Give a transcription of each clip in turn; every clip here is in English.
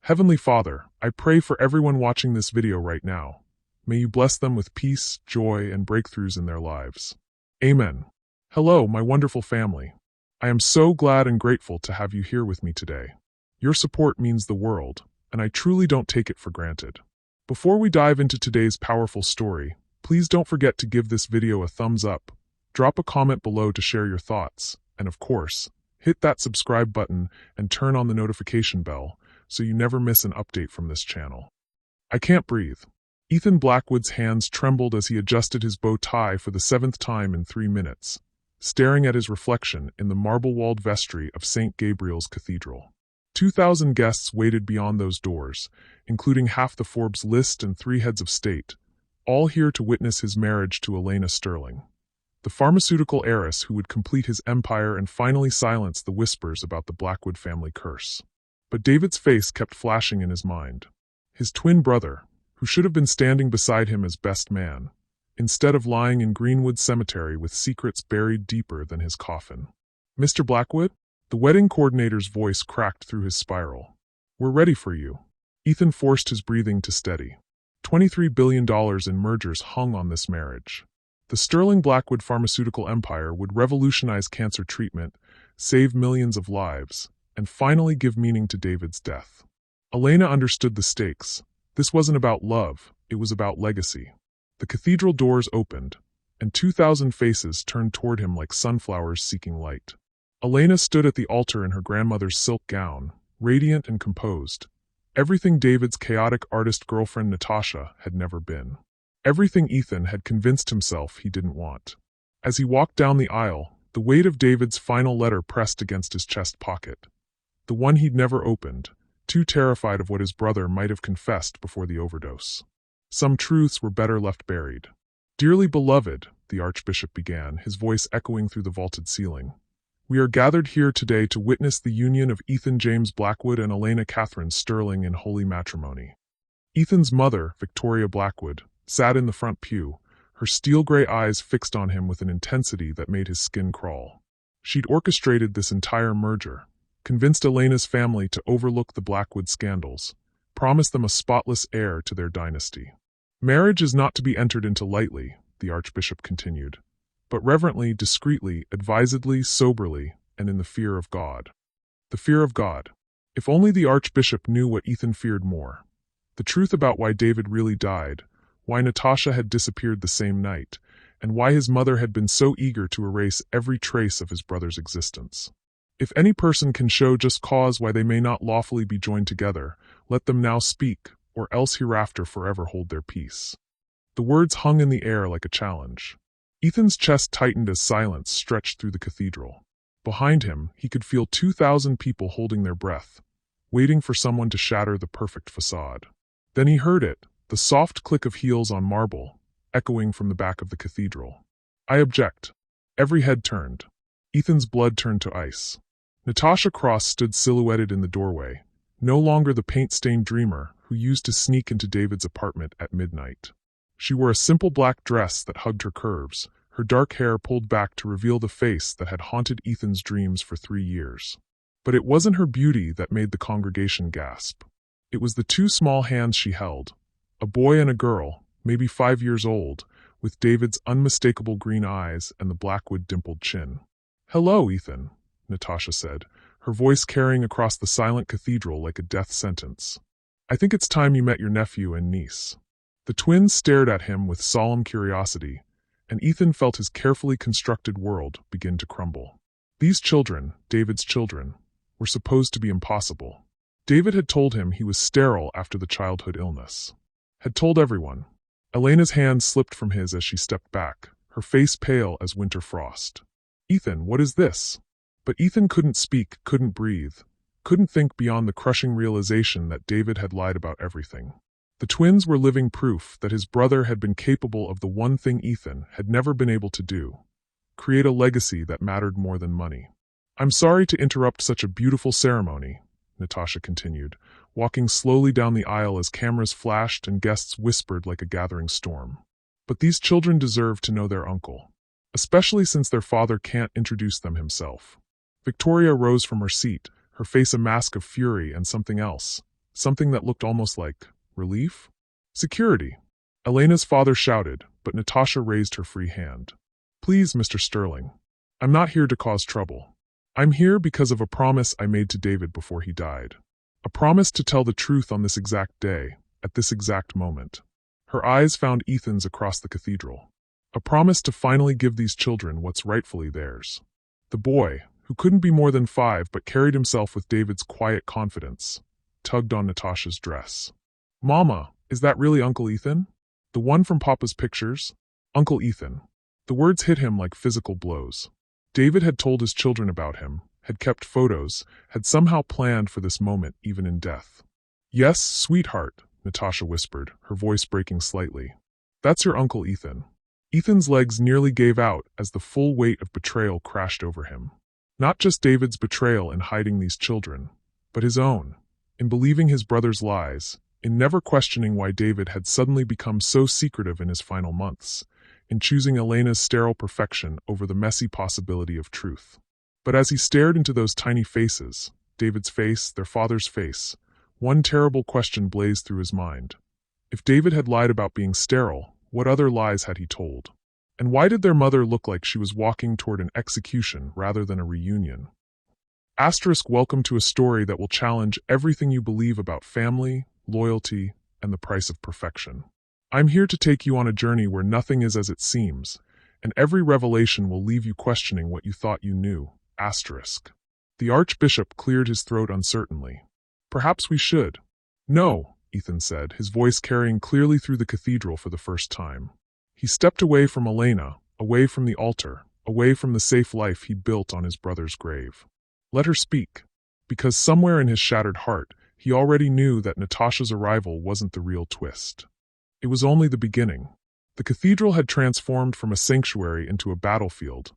Heavenly Father, I pray for everyone watching this video right now. May you bless them with peace, joy, and breakthroughs in their lives. Amen. Hello, my wonderful family. I am so glad and grateful to have you here with me today. Your support means the world, and I truly don't take it for granted. Before we dive into today's powerful story, please don't forget to give this video a thumbs up, drop a comment below to share your thoughts, and of course, hit that subscribe button and turn on the notification bell so you never miss an update from this channel. I can't breathe. Ethan Blackwood's hands trembled as he adjusted his bow tie for the 7th time in 3 minutes, staring at his reflection in the marble-walled vestry of St. Gabriel's Cathedral. 2,000 guests waited beyond those doors, including half the Forbes list and 3 heads of state, all here to witness his marriage to Elena Sterling, the pharmaceutical heiress who would complete his empire and finally silence the whispers about the Blackwood family curse. But David's face kept flashing in his mind. His twin brother, who should have been standing beside him as best man, instead of lying in Greenwood Cemetery with secrets buried deeper than his coffin. Mr. Blackwood? The wedding coordinator's voice cracked through his spiral. We're ready for you. Ethan forced his breathing to steady. $23 billion in mergers hung on this marriage. The Sterling Blackwood pharmaceutical empire would revolutionize cancer treatment, save millions of lives, and finally give meaning to David's death. Elena understood the stakes. This wasn't about love, it was about legacy. The cathedral doors opened, and 2,000 faces turned toward him like sunflowers seeking light. Elena stood at the altar in her grandmother's silk gown, radiant and composed. Everything David's chaotic artist girlfriend Natasha had never been. Everything Ethan had convinced himself he didn't want. As he walked down the aisle, the weight of David's final letter pressed against his chest pocket. The one he'd never opened, too terrified of what his brother might have confessed before the overdose. Some truths were better left buried. Dearly beloved, the Archbishop began, his voice echoing through the vaulted ceiling. We are gathered here today to witness the union of Ethan James Blackwood and Elena Catherine Sterling in holy matrimony. Ethan's mother, Victoria Blackwood, sat in the front pew, her steel-gray eyes fixed on him with an intensity that made his skin crawl. She'd orchestrated this entire merger, convinced Elena's family to overlook the Blackwood scandals, promised them a spotless heir to their dynasty. Marriage is not to be entered into lightly, the Archbishop continued, but reverently, discreetly, advisedly, soberly, and in the fear of God. The fear of God. If only the Archbishop knew what Ethan feared more. The truth about why David really died, why Natasha had disappeared the same night, and why his mother had been so eager to erase every trace of his brother's existence. If any person can show just cause why they may not lawfully be joined together, let them now speak, or else hereafter forever hold their peace. The words hung in the air like a challenge. Ethan's chest tightened as silence stretched through the cathedral. Behind him, he could feel 2,000 people holding their breath, waiting for someone to shatter the perfect facade. Then he heard it, the soft click of heels on marble, echoing from the back of the cathedral. I object. Every head turned. Ethan's blood turned to ice. Natasha Cross stood silhouetted in the doorway, no longer the paint-stained dreamer who used to sneak into David's apartment at midnight. She wore a simple black dress that hugged her curves, her dark hair pulled back to reveal the face that had haunted Ethan's dreams for 3 years. But it wasn't her beauty that made the congregation gasp. It was the 2 small hands she held, a boy and a girl, maybe 5 years old, with David's unmistakable green eyes and the Blackwood dimpled chin. Hello, Ethan, Natasha said, her voice carrying across the silent cathedral like a death sentence. I think it's time you met your nephew and niece. The twins stared at him with solemn curiosity, and Ethan felt his carefully constructed world begin to crumble. These children, David's children, were supposed to be impossible. David had told him he was sterile after the childhood illness. Had told everyone. Elena's hand slipped from his as she stepped back, her face pale as winter frost. Ethan, what is this? But Ethan couldn't speak, couldn't breathe, couldn't think beyond the crushing realization that David had lied about everything. The twins were living proof that his brother had been capable of the one thing Ethan had never been able to do: create a legacy that mattered more than money. I'm sorry to interrupt such a beautiful ceremony, Natasha continued, walking slowly down the aisle as cameras flashed and guests whispered like a gathering storm. But these children deserve to know their uncle, especially since their father can't introduce them himself. Victoria rose from her seat, her face a mask of fury and something else, something that looked almost like relief? Security. Elena's father shouted, but Natasha raised her free hand. Please, Mr. Sterling. I'm not here to cause trouble. I'm here because of a promise I made to David before he died. A promise to tell the truth on this exact day, at this exact moment. Her eyes found Ethan's across the cathedral. A promise to finally give these children what's rightfully theirs. The boy, who couldn't be more than 5 but carried himself with David's quiet confidence, tugged on Natasha's dress. Mama, is that really Uncle Ethan? The one from Papa's pictures? Uncle Ethan. The words hit him like physical blows. David had told his children about him, had kept photos, had somehow planned for this moment even in death. Yes, sweetheart, Natasha whispered, her voice breaking slightly. That's your Uncle Ethan. Ethan's legs nearly gave out as the full weight of betrayal crashed over him. Not just David's betrayal in hiding these children, but his own, in believing his brother's lies, in never questioning why David had suddenly become so secretive in his final months, in choosing Elena's sterile perfection over the messy possibility of truth. But as he stared into those tiny faces, David's face, their father's face, one terrible question blazed through his mind. If David had lied about being sterile, what other lies had he told? And why did their mother look like she was walking toward an execution rather than a reunion? Welcome to a story that will challenge everything you believe about family, loyalty, and the price of perfection. I'm here to take you on a journey where nothing is as it seems, and every revelation will leave you questioning what you thought you knew. The Archbishop cleared his throat uncertainly. Perhaps we should. No, Ethan said, his voice carrying clearly through the cathedral for the first time. He stepped away from Elena, away from the altar, away from the safe life he'd built on his brother's grave. Let her speak. Because somewhere in his shattered heart, he already knew that Natasha's arrival wasn't the real twist. It was only the beginning. The cathedral had transformed from a sanctuary into a battlefield,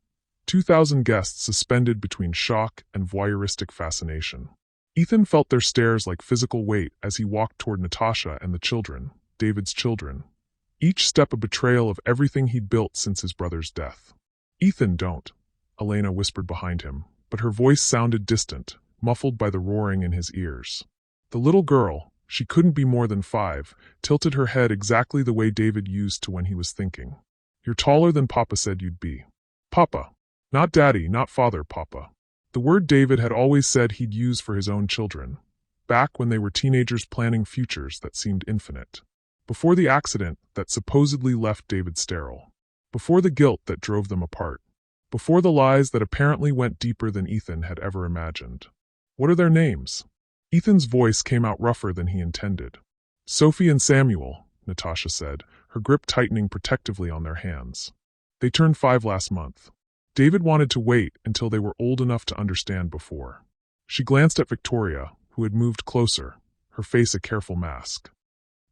2,000 guests suspended between shock and voyeuristic fascination. Ethan felt their stares like physical weight as he walked toward Natasha and the children, David's children. Each step a betrayal of everything he'd built since his brother's death. Ethan, don't, Elena whispered behind him, but her voice sounded distant, muffled by the roaring in his ears. The little girl, she couldn't be more than 5, tilted her head exactly the way David used to when he was thinking. You're taller than Papa said you'd be. Papa. Not Daddy, not Father, Papa. The word David had always said he'd use for his own children, back when they were teenagers planning futures that seemed infinite. Before the accident that supposedly left David sterile. Before the guilt that drove them apart. Before the lies that apparently went deeper than Ethan had ever imagined. What are their names? Ethan's voice came out rougher than he intended. Sophie and Samuel, Natasha said, her grip tightening protectively on their hands. They turned 5 last month. David wanted to wait until they were old enough to understand before. She glanced at Victoria, who had moved closer, her face a careful mask.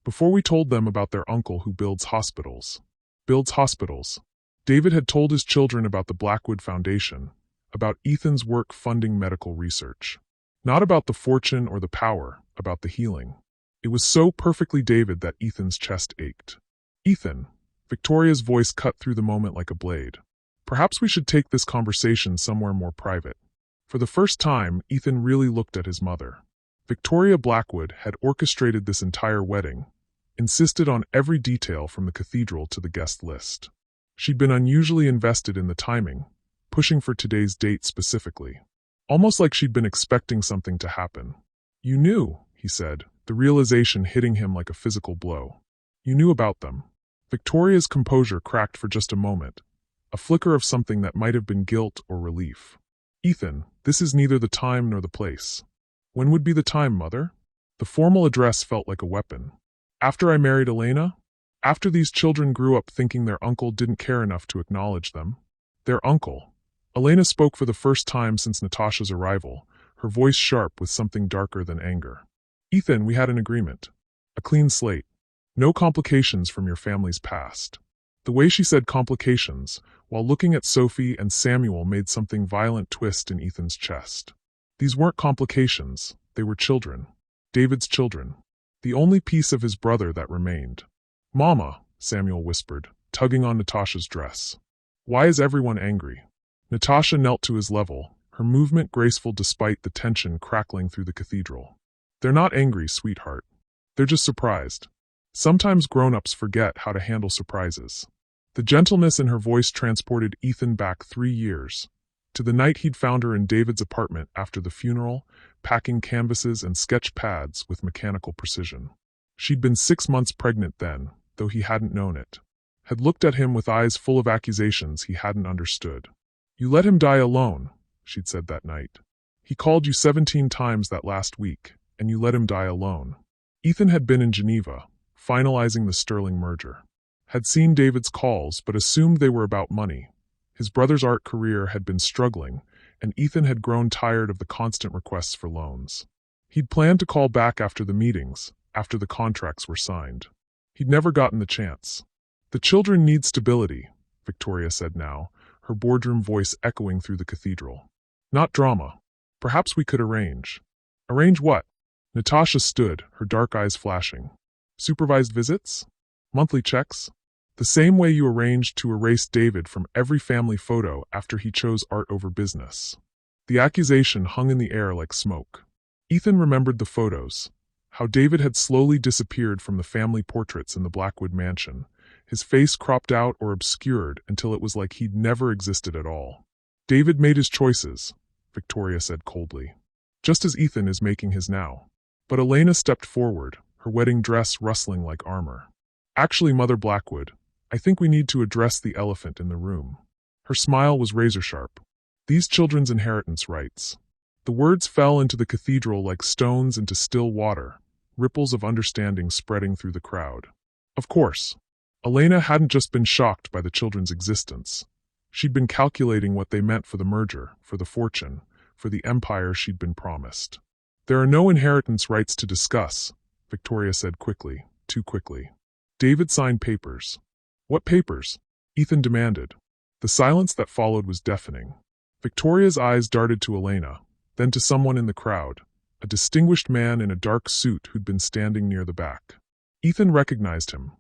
Before we told them about their uncle who builds hospitals. Builds hospitals. David had told his children about the Blackwood Foundation, about Ethan's work funding medical research. Not about the fortune or the power, about the healing. It was so perfectly David that Ethan's chest ached. Ethan, Victoria's voice cut through the moment like a blade. Perhaps we should take this conversation somewhere more private. For the first time, Ethan really looked at his mother. Victoria Blackwood had orchestrated this entire wedding, insisted on every detail from the cathedral to the guest list. She'd been unusually invested in the timing, pushing for today's date specifically. Almost like she'd been expecting something to happen. You knew, he said, the realization hitting him like a physical blow. You knew about them. Victoria's composure cracked for just a moment, a flicker of something that might have been guilt or relief. Ethan, this is neither the time nor the place. When would be the time, Mother? The formal address felt like a weapon. After I married Elena? After these children grew up thinking their uncle didn't care enough to acknowledge them? Their uncle. Elena spoke for the first time since Natasha's arrival, her voice sharp with something darker than anger. Ethan, we had an agreement. A clean slate. No complications from your family's past. The way she said complications, while looking at Sophie and Samuel, made something violent twist in Ethan's chest. These weren't complications, they were children. David's children. The only piece of his brother that remained. Mama, Samuel whispered, tugging on Natasha's dress. Why is everyone angry? Natasha knelt to his level, her movement graceful despite the tension crackling through the cathedral. They're not angry, sweetheart. They're just surprised. Sometimes grown-ups forget how to handle surprises. The gentleness in her voice transported Ethan back 3 years, to the night he'd found her in David's apartment after the funeral, packing canvases and sketch pads with mechanical precision. She'd been 6 months pregnant then, though he hadn't known it. Had looked at him with eyes full of accusations he hadn't understood. "You let him die alone," she'd said that night. "He called you 17 times that last week, and you let him die alone." Ethan had been in Geneva, finalizing the Sterling merger. Had seen David's calls but assumed they were about money. His brother's art career had been struggling, and Ethan had grown tired of the constant requests for loans. He'd planned to call back after the meetings, after the contracts were signed. He'd never gotten the chance. "The children need stability," Victoria said now, her boardroom voice echoing through the cathedral. "Not drama. Perhaps we could arrange." "Arrange what?" Natasha stood, her dark eyes flashing. "Supervised visits? Monthly checks? The same way you arranged to erase David from every family photo after he chose art over business." The accusation hung in the air like smoke. Ethan remembered the photos, how David had slowly disappeared from the family portraits in the Blackwood mansion, his face cropped out or obscured until it was like he'd never existed at all. "David made his choices," Victoria said coldly. "Just as Ethan is making his now." But Elena stepped forward, her wedding dress rustling like armor. "Actually, Mother Blackwood, I think we need to address the elephant in the room." Her smile was razor-sharp. "These children's inheritance rights." The words fell into the cathedral like stones into still water, ripples of understanding spreading through the crowd. Of course. Elena hadn't just been shocked by the children's existence. She'd been calculating what they meant for the merger, for the fortune, for the empire she'd been promised. "There are no inheritance rights to discuss," Victoria said quickly, too quickly. David signed papers. "What papers?" Ethan demanded. The silence that followed was deafening. Victoria's eyes darted to Elena, then to someone in the crowd, a distinguished man in a dark suit who'd been standing near the back. Ethan recognized him.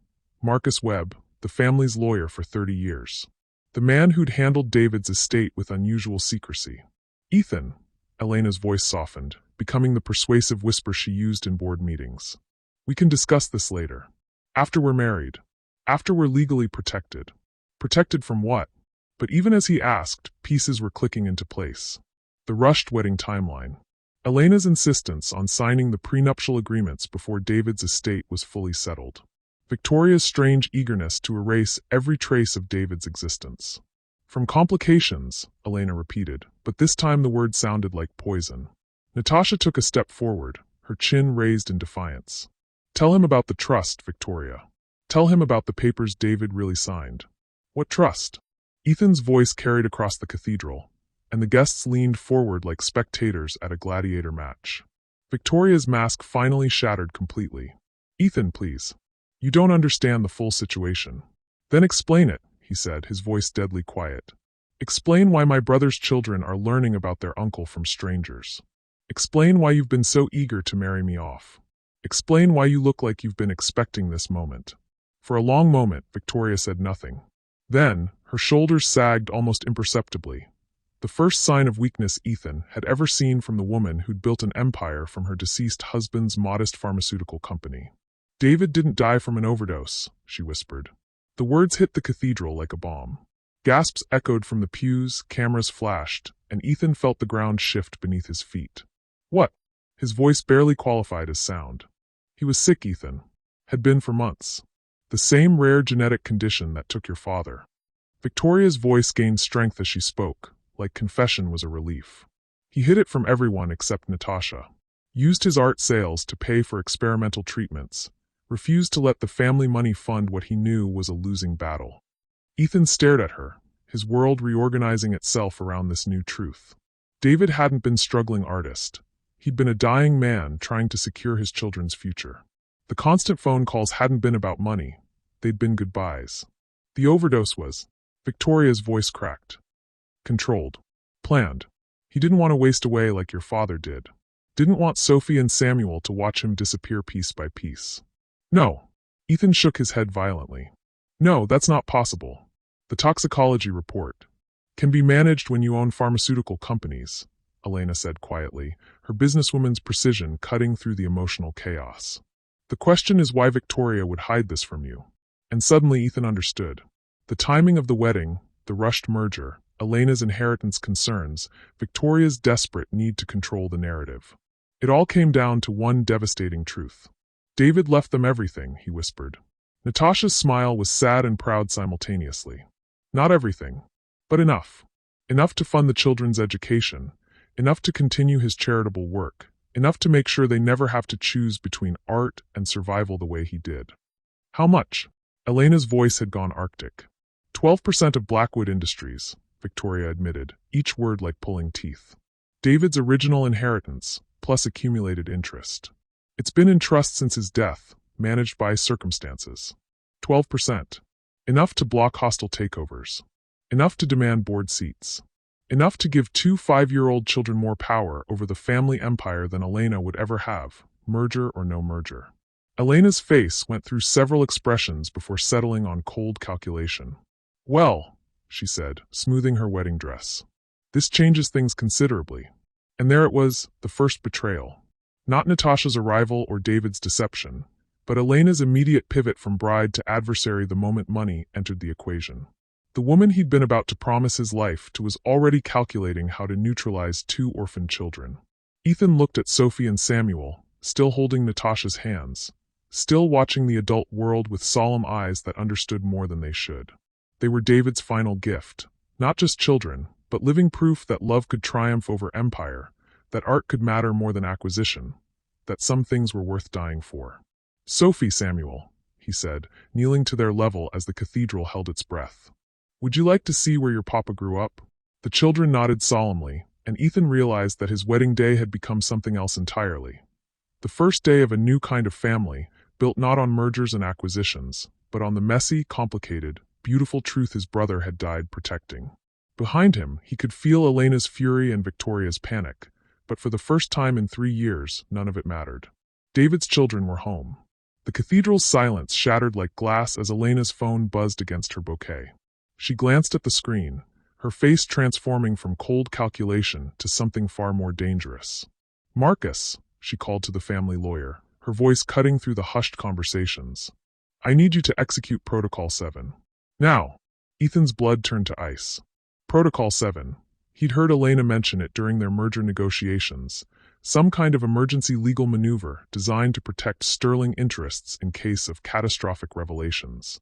Marcus Webb, the family's lawyer for 30 years. The man who'd handled David's estate with unusual secrecy. "Ethan," Elena's voice softened, becoming the persuasive whisper she used in board meetings. "We can discuss this later. After we're married. After we're legally protected." Protected from what? But even as he asked, pieces were clicking into place. The rushed wedding timeline. Elena's insistence on signing the prenuptial agreements before David's estate was fully settled. Victoria's strange eagerness to erase every trace of David's existence. "From complications," Elena repeated, but this time the word sounded like poison. Natasha took a step forward, her chin raised in defiance. "Tell him about the trust, Victoria. Tell him about the papers David really signed." "What trust?" Ethan's voice carried across the cathedral, and the guests leaned forward like spectators at a gladiator match. Victoria's mask finally shattered completely. "Ethan, please. You don't understand the full situation." "Then explain it," he said, his voice deadly quiet. "Explain why my brother's children are learning about their uncle from strangers. Explain why you've been so eager to marry me off. Explain why you look like you've been expecting this moment." For a long moment, Victoria said nothing. Then, her shoulders sagged almost imperceptibly. The first sign of weakness Ethan had ever seen from the woman who'd built an empire from her deceased husband's modest pharmaceutical company. "David didn't die from an overdose," she whispered. The words hit the cathedral like a bomb. Gasps echoed from the pews, cameras flashed, and Ethan felt the ground shift beneath his feet. "What?" His voice barely qualified as sound. "He was sick, Ethan. Had been for months. The same rare genetic condition that took your father." Victoria's voice gained strength as she spoke, like confession was a relief. "He hid it from everyone except Natasha. Used his art sales to pay for experimental treatments. Refused to let the family money fund what he knew was a losing battle." Ethan stared at her, his world reorganizing itself around this new truth. David hadn't been struggling artist. He'd been a dying man trying to secure his children's future. The constant phone calls hadn't been about money. They'd been goodbyes. The overdose was. Victoria's voice cracked. Controlled. Planned. He didn't want to waste away like your father did. Didn't want Sophie and Samuel to watch him disappear piece by piece. "No." Ethan shook his head violently. "No, that's not possible. The toxicology report can be managed when you own pharmaceutical companies. Elena said quietly, her businesswoman's precision cutting through the emotional chaos. The question is why Victoria would hide this from you. And suddenly Ethan understood. The timing of the wedding, the rushed merger, Elena's inheritance concerns, Victoria's desperate need to control the narrative. It all came down to one devastating truth. David left them everything, he whispered. Natasha's smile was sad and proud simultaneously. Not everything, but enough. Enough to fund the children's education, enough to continue his charitable work, enough to make sure they never have to choose between art and survival the way he did. How much? Elena's voice had gone arctic. 12% of Blackwood Industries, Victoria admitted, each word like pulling teeth. David's original inheritance, plus accumulated interest. It's been in trust since his death, managed by circumstances. 12%. Enough to block hostile takeovers. Enough to demand board seats. Enough to give 2 5-year-old children more power over the family empire than Elena would ever have, merger or no merger. Elena's face went through several expressions before settling on cold calculation. Well, she said, smoothing her wedding dress. This changes things considerably. And there it was, the first betrayal. Not Natasha's arrival or David's deception, but Elena's immediate pivot from bride to adversary the moment money entered the equation. The woman he'd been about to promise his life to was already calculating how to neutralize 2 orphaned children. Ethan looked at Sophie and Samuel, still holding Natasha's hands, still watching the adult world with solemn eyes that understood more than they should. They were David's final gift, not just children, but living proof that love could triumph over empire, that art could matter more than acquisition, that some things were worth dying for. Sophie, Samuel, he said, kneeling to their level as the cathedral held its breath. Would you like to see where your papa grew up? The children nodded solemnly, and Ethan realized that his wedding day had become something else entirely. The first day of a new kind of family, built not on mergers and acquisitions, but on the messy, complicated, beautiful truth his brother had died protecting. Behind him, he could feel Elena's fury and Victoria's panic, but for the first time in 3 years, none of it mattered. David's children were home. The cathedral's silence shattered like glass as Elena's phone buzzed against her bouquet. She glanced at the screen, her face transforming from cold calculation to something far more dangerous. Marcus, she called to the family lawyer, her voice cutting through the hushed conversations. I need you to execute Protocol 7. Now. Ethan's blood turned to ice. Protocol 7. He'd heard Elena mention it during their merger negotiations, some kind of emergency legal maneuver designed to protect sterling interests in case of catastrophic revelations.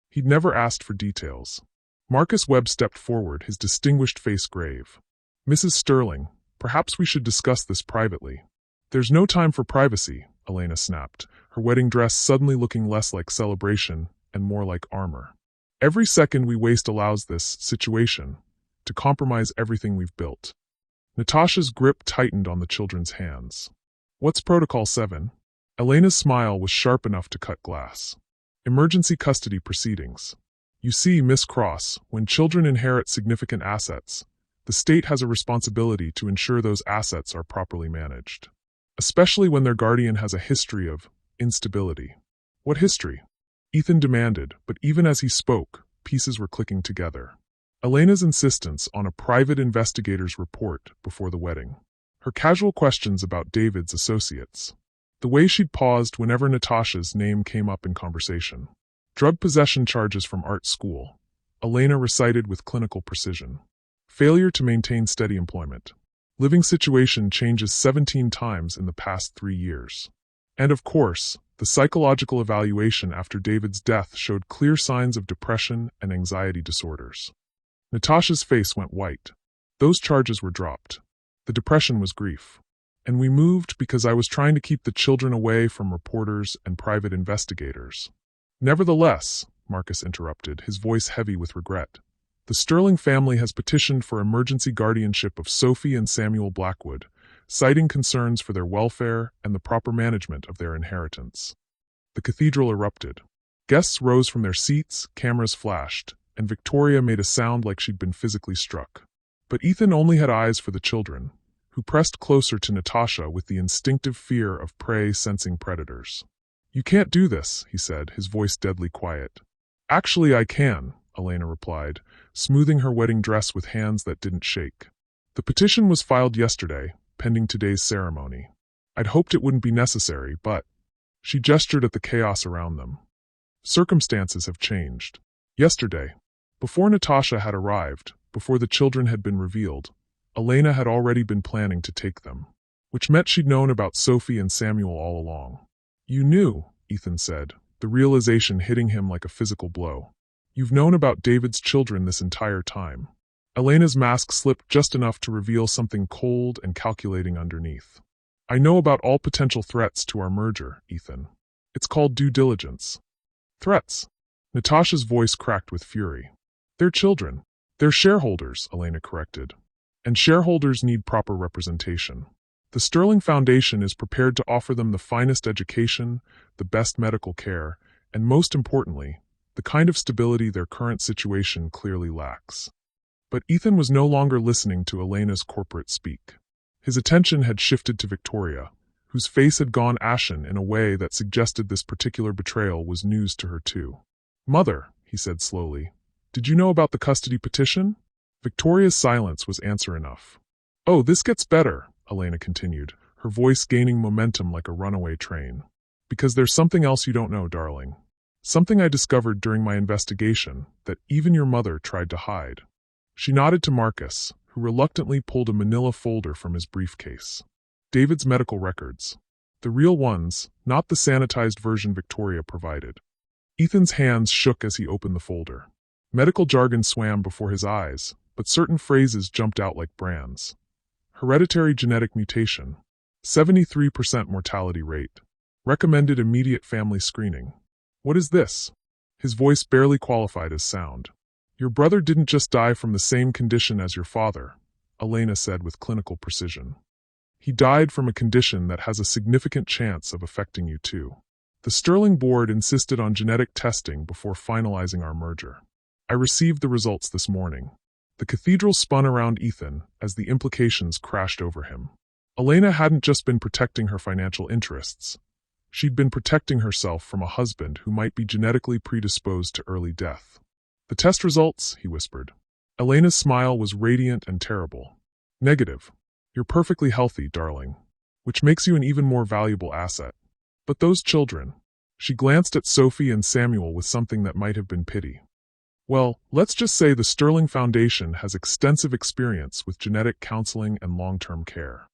He'd never asked for details. Marcus Webb stepped forward, his distinguished face grave. Mrs. Sterling, perhaps we should discuss this privately. There's no time for privacy, Elena snapped, her wedding dress suddenly looking less like celebration and more like armor. Every second we waste allows this situation to compromise everything we've built. Natasha's grip tightened on the children's hands. What's Protocol 7? Elena's smile was sharp enough to cut glass. Emergency custody proceedings. You see, Miss Cross, when children inherit significant assets, the state has a responsibility to ensure those assets are properly managed. Especially when their guardian has a history of instability. What history? Ethan demanded, but even as he spoke, pieces were clicking together. Elena's insistence on a private investigator's report before the wedding. Her casual questions about David's associates. The way she'd paused whenever Natasha's name came up in conversation. Drug possession charges from art school. Elena recited with clinical precision. Failure to maintain steady employment. Living situation changes 17 times in the past 3 years. And of course, the psychological evaluation after David's death showed clear signs of depression and anxiety disorders. Natasha's face went white. Those charges were dropped. The depression was grief. And we moved because I was trying to keep the children away from reporters and private investigators. Nevertheless, Marcus interrupted, his voice heavy with regret. The Sterling family has petitioned for emergency guardianship of Sophie and Samuel Blackwood, citing concerns for their welfare and the proper management of their inheritance. The cathedral erupted. Guests rose from their seats, cameras flashed, and Victoria made a sound like she'd been physically struck. But Ethan only had eyes for the children, who pressed closer to Natasha with the instinctive fear of prey sensing predators. You can't do this, he said, his voice deadly quiet. Actually, I can, Elena replied, smoothing her wedding dress with hands that didn't shake. The petition was filed yesterday, pending today's ceremony. I'd hoped it wouldn't be necessary, but... She gestured at the chaos around them. Circumstances have changed. Yesterday, before Natasha had arrived, before the children had been revealed, Elena had already been planning to take them, which meant she'd known about Sophie and Samuel all along. You knew, Ethan said, the realization hitting him like a physical blow. You've known about David's children this entire time. Elena's mask slipped just enough to reveal something cold and calculating underneath. I know about all potential threats to our merger, Ethan. It's called due diligence. Threats? Natasha's voice cracked with fury. They're children. They're shareholders, Elena corrected. And shareholders need proper representation. The Sterling Foundation is prepared to offer them the finest education, the best medical care, and most importantly, the kind of stability their current situation clearly lacks. But Ethan was no longer listening to Elena's corporate speak. His attention had shifted to Victoria, whose face had gone ashen in a way that suggested this particular betrayal was news to her too. Mother, he said slowly, did you know about the custody petition? Victoria's silence was answer enough. Oh, this gets better, Elena continued, her voice gaining momentum like a runaway train. Because there's something else you don't know, darling. Something I discovered during my investigation that even your mother tried to hide. She nodded to Marcus, who reluctantly pulled a manila folder from his briefcase. David's medical records. The real ones, not the sanitized version Victoria provided. Ethan's hands shook as he opened the folder. Medical jargon swam before his eyes, but certain phrases jumped out like brands. Hereditary genetic mutation. 73% mortality rate. Recommended immediate family screening. What is this? His voice barely qualified as sound. Your brother didn't just die from the same condition as your father, Elena said with clinical precision. He died from a condition that has a significant chance of affecting you too. The Sterling board insisted on genetic testing before finalizing our merger. I received the results this morning. The cathedral spun around Ethan as the implications crashed over him. Elena hadn't just been protecting her financial interests. She'd been protecting herself from a husband who might be genetically predisposed to early death. The test results, he whispered. Elena's smile was radiant and terrible. Negative. You're perfectly healthy, darling. Which makes you an even more valuable asset. But those children. She glanced at Sophie and Samuel with something that might have been pity. Well, let's just say the Sterling Foundation has extensive experience with genetic counseling and long-term care.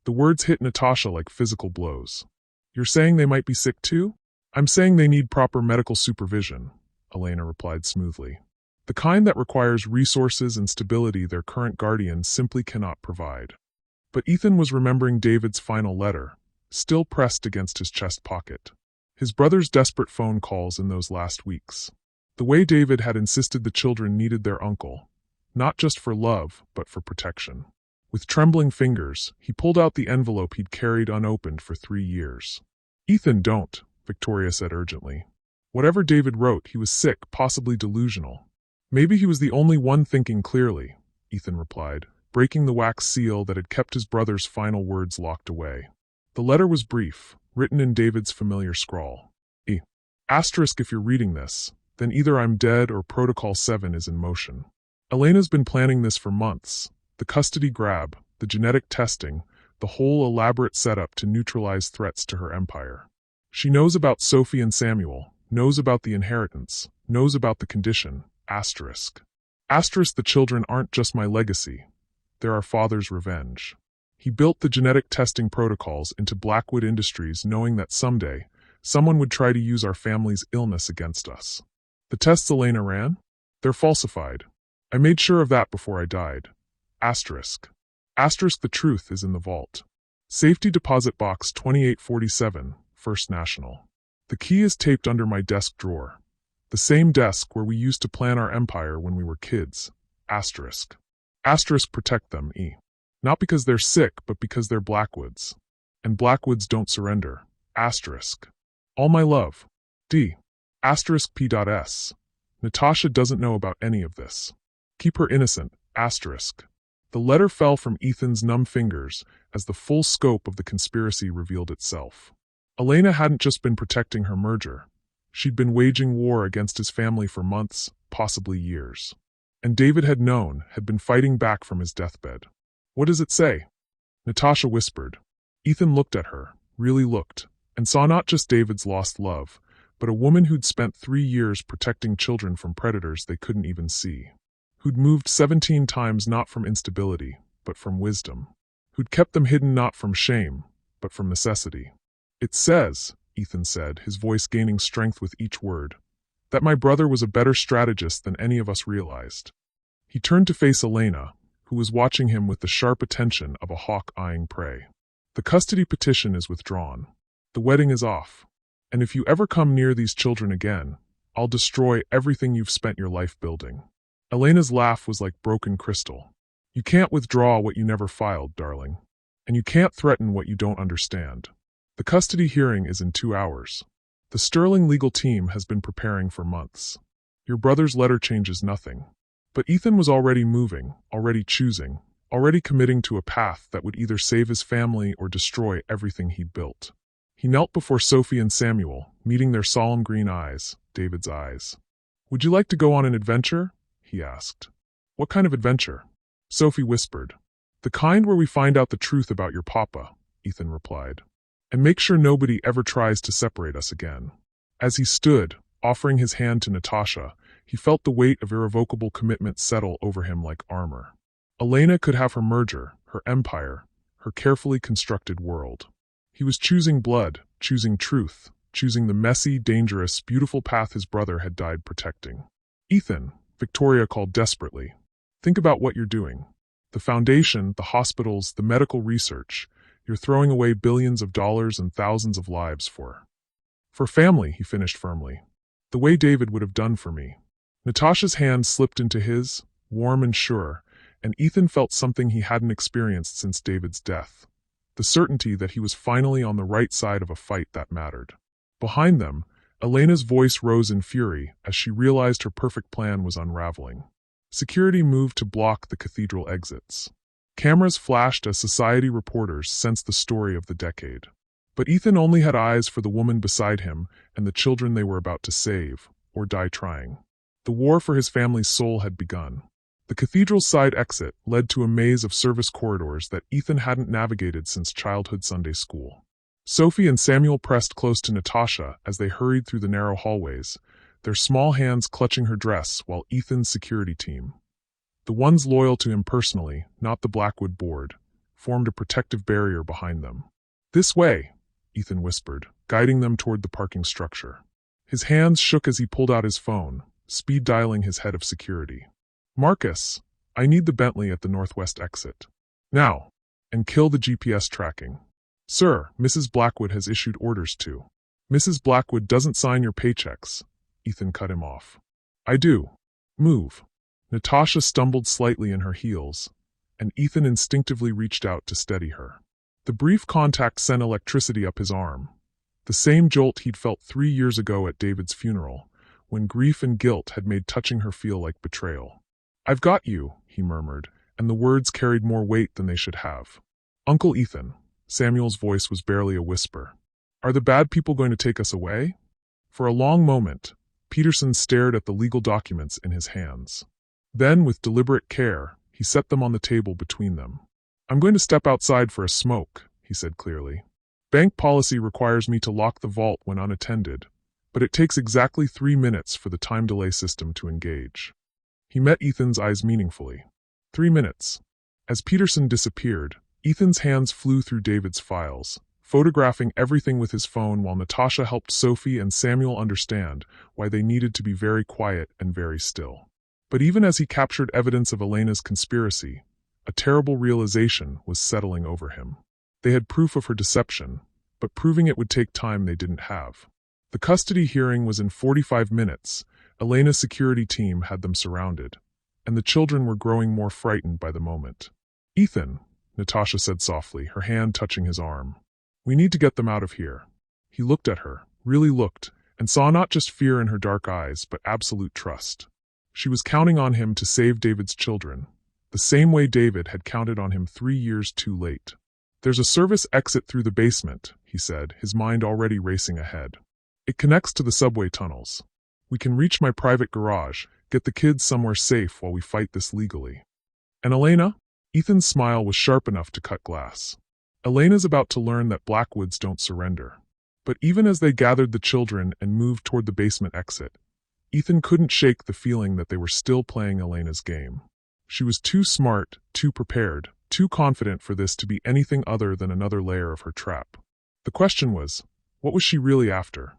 The words hit Natasha like physical blows. You're saying they might be sick too? I'm saying they need proper medical supervision, Elena replied smoothly. The kind that requires resources and stability their current guardians simply cannot provide. But Ethan was remembering David's final letter, still pressed against his chest pocket. His brother's desperate phone calls in those last weeks. The way David had insisted the children needed their uncle, not just for love, but for protection. With trembling fingers, he pulled out the envelope he'd carried unopened for 3 years. Ethan, don't, Victoria said urgently. Whatever David wrote, he was sick, possibly delusional. Maybe he was the only one thinking clearly, Ethan replied, breaking the wax seal that had kept his brother's final words locked away. The letter was brief, written in David's familiar scrawl. Asterisk if you're reading this, then either I'm dead or Protocol 7 is in motion. Elena's been planning this for months. The custody grab, the genetic testing, the whole elaborate setup to neutralize threats to her empire. She knows about Sophie and Samuel, knows about the inheritance, knows about the condition, asterisk. Asterisk the children aren't just my legacy. They're our father's revenge. He built the genetic testing protocols into Blackwood Industries knowing that someday, someone would try to use our family's illness against us. The tests Elena ran? They're falsified. I made sure of that before I died. Asterisk. Asterisk the truth is in the vault. Safety Deposit Box 2847, First National. The key is taped under my desk drawer. The same desk where we used to plan our empire when we were kids. Asterisk. Asterisk protect them, Not because they're sick, but because they're Blackwoods. And Blackwoods don't surrender. Asterisk. All my love. D. Asterisk P.S. Natasha doesn't know about any of this. Keep her innocent. Asterisk. The letter fell from Ethan's numb fingers as the full scope of the conspiracy revealed itself. Elena hadn't just been protecting her merger. She'd been waging war against his family for months, possibly years. And David had known, had been fighting back from his deathbed. What does it say? Natasha whispered. Ethan looked at her, really looked, and saw not just David's lost love, but a woman who'd spent 3 years protecting children from predators they couldn't even see. Who'd moved 17 times not from instability, but from wisdom. Who'd kept them hidden not from shame, but from necessity. It says, Ethan said, his voice gaining strength with each word, that my brother was a better strategist than any of us realized. He turned to face Elena, who was watching him with the sharp attention of a hawk eyeing prey. The custody petition is withdrawn. The wedding is off. And if you ever come near these children again, I'll destroy everything you've spent your life building. Elena's laugh was like broken crystal. You can't withdraw what you never filed, darling. And you can't threaten what you don't understand. The custody hearing is in 2 hours. The sterling legal team has been preparing for months. Your brother's letter changes nothing. But Ethan was already moving, already choosing, already committing to a path that would either save his family or destroy everything he'd built. He knelt before Sophie and Samuel, meeting their solemn green eyes, David's eyes. Would you like to go on an adventure? He asked. What kind of adventure? Sophie whispered. The kind where we find out the truth about your papa, Ethan replied. And make sure nobody ever tries to separate us again. As he stood, offering his hand to Natasha, he felt the weight of irrevocable commitment settle over him like armor. Elena could have her merger, her empire, her carefully constructed world. He was choosing blood, choosing truth, choosing the messy, dangerous, beautiful path his brother had died protecting. Ethan, Victoria called desperately. Think about what you're doing. The foundation, the hospitals, the medical research. You're throwing away billions of dollars and thousands of lives for family, he finished firmly. The way David would have done for me. Natasha's hand slipped into his, warm and sure, and Ethan felt something he hadn't experienced since David's death. The certainty that he was finally on the right side of a fight that mattered. Behind them, Elena's voice rose in fury as she realized her perfect plan was unraveling. Security moved to block the cathedral exits. Cameras flashed as society reporters sensed the story of the decade. But Ethan only had eyes for the woman beside him and the children they were about to save, or die trying. The war for his family's soul had begun. The cathedral's side exit led to a maze of service corridors that Ethan hadn't navigated since childhood Sunday school. Sophie and Samuel pressed close to Natasha as they hurried through the narrow hallways, their small hands clutching her dress while Ethan's security team, the ones loyal to him personally, not the Blackwood board, formed a protective barrier behind them. This way, Ethan whispered, guiding them toward the parking structure. His hands shook as he pulled out his phone, speed dialing his head of security. Marcus, I need the Bentley at the northwest exit. Now, and kill the GPS tracking. Sir, Mrs. Blackwood has issued orders to. Mrs. Blackwood doesn't sign your paychecks. Ethan cut him off. I do. Move. Natasha stumbled slightly in her heels, and Ethan instinctively reached out to steady her. The brief contact sent electricity up his arm, the same jolt he'd felt 3 years ago at David's funeral, when grief and guilt had made touching her feel like betrayal. I've got you, he murmured, and the words carried more weight than they should have. Uncle Ethan, Samuel's voice was barely a whisper. Are the bad people going to take us away? For a long moment, Peterson stared at the legal documents in his hands. Then, with deliberate care, he set them on the table between them. I'm going to step outside for a smoke, he said clearly. Bank policy requires me to lock the vault when unattended, but it takes exactly 3 minutes for the time delay system to engage. He met Ethan's eyes meaningfully. 3 minutes. As Peterson disappeared, Ethan's hands flew through David's files, photographing everything with his phone while Natasha helped Sophie and Samuel understand why they needed to be very quiet and very still. But even as he captured evidence of Elena's conspiracy, a terrible realization was settling over him. They had proof of her deception, but proving it would take time they didn't have. The custody hearing was in 45 minutes. Elena's security team had them surrounded, and the children were growing more frightened by the moment. Ethan, Natasha said softly, her hand touching his arm. We need to get them out of here. He looked at her, really looked, and saw not just fear in her dark eyes, but absolute trust. She was counting on him to save David's children, the same way David had counted on him 3 years too late. There's a service exit through the basement, he said, his mind already racing ahead. It connects to the subway tunnels. We can reach my private garage, get the kids somewhere safe while we fight this legally. And Elena? Ethan's smile was sharp enough to cut glass. Elena's about to learn that Blackwoods don't surrender. But even as they gathered the children and moved toward the basement exit, Ethan couldn't shake the feeling that they were still playing Elena's game. She was too smart, too prepared, too confident for this to be anything other than another layer of her trap. The question was, what was she really after?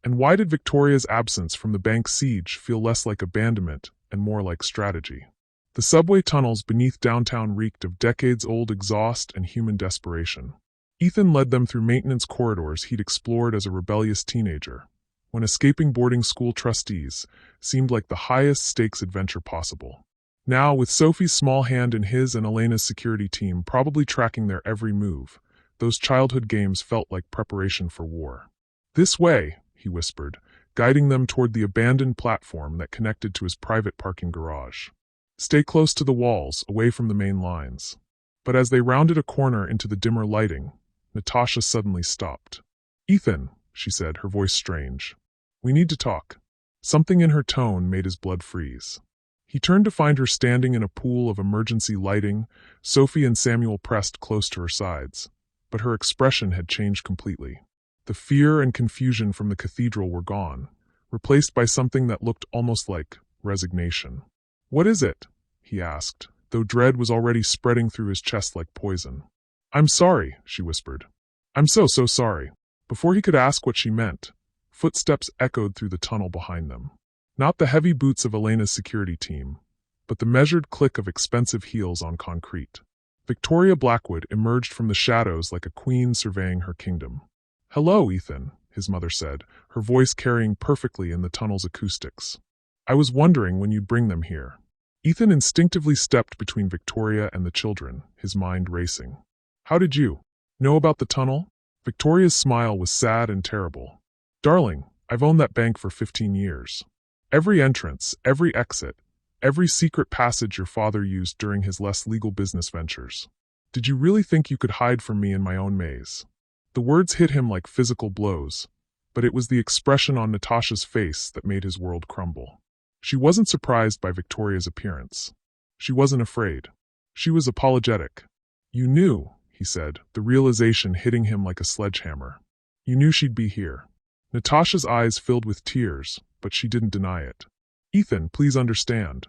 And why did Victoria's absence from the bank siege feel less like abandonment and more like strategy? The subway tunnels beneath downtown reeked of decades-old exhaust and human desperation. Ethan led them through maintenance corridors he'd explored as a rebellious teenager, when escaping boarding school trustees seemed like the highest-stakes adventure possible. Now, with Sophie's small hand in his and Elena's security team probably tracking their every move, those childhood games felt like preparation for war. "This way," he whispered, guiding them toward the abandoned platform that connected to his private parking garage. "Stay close to the walls, away from the main lines." But as they rounded a corner into the dimmer lighting, Natasha suddenly stopped. "Ethan," she said, her voice strange. "We need to talk." Something in her tone made his blood freeze. He turned to find her standing in a pool of emergency lighting, Sophie and Samuel pressed close to her sides. But her expression had changed completely. The fear and confusion from the cathedral were gone, replaced by something that looked almost like resignation. "What is it?" he asked, though dread was already spreading through his chest like poison. "I'm sorry," she whispered. "I'm so sorry." Before he could ask what she meant, footsteps echoed through the tunnel behind them. Not the heavy boots of Elena's security team, but the measured click of expensive heels on concrete. Victoria Blackwood emerged from the shadows like a queen surveying her kingdom. "Hello, Ethan," his mother said, her voice carrying perfectly in the tunnel's acoustics. "I was wondering when you'd bring them here." Ethan instinctively stepped between Victoria and the children, his mind racing. "How did you know about the tunnel?" Victoria's smile was sad and terrible. "Darling, I've owned that bank for 15 years. Every entrance, every exit, every secret passage your father used during his less legal business ventures. Did you really think you could hide from me in my own maze?" The words hit him like physical blows, but it was the expression on Natasha's face that made his world crumble. She wasn't surprised by Victoria's appearance. She wasn't afraid. She was apologetic. "You knew," he said, the realization hitting him like a sledgehammer. "You knew she'd be here." Natasha's eyes filled with tears, but she didn't deny it. "Ethan, please understand."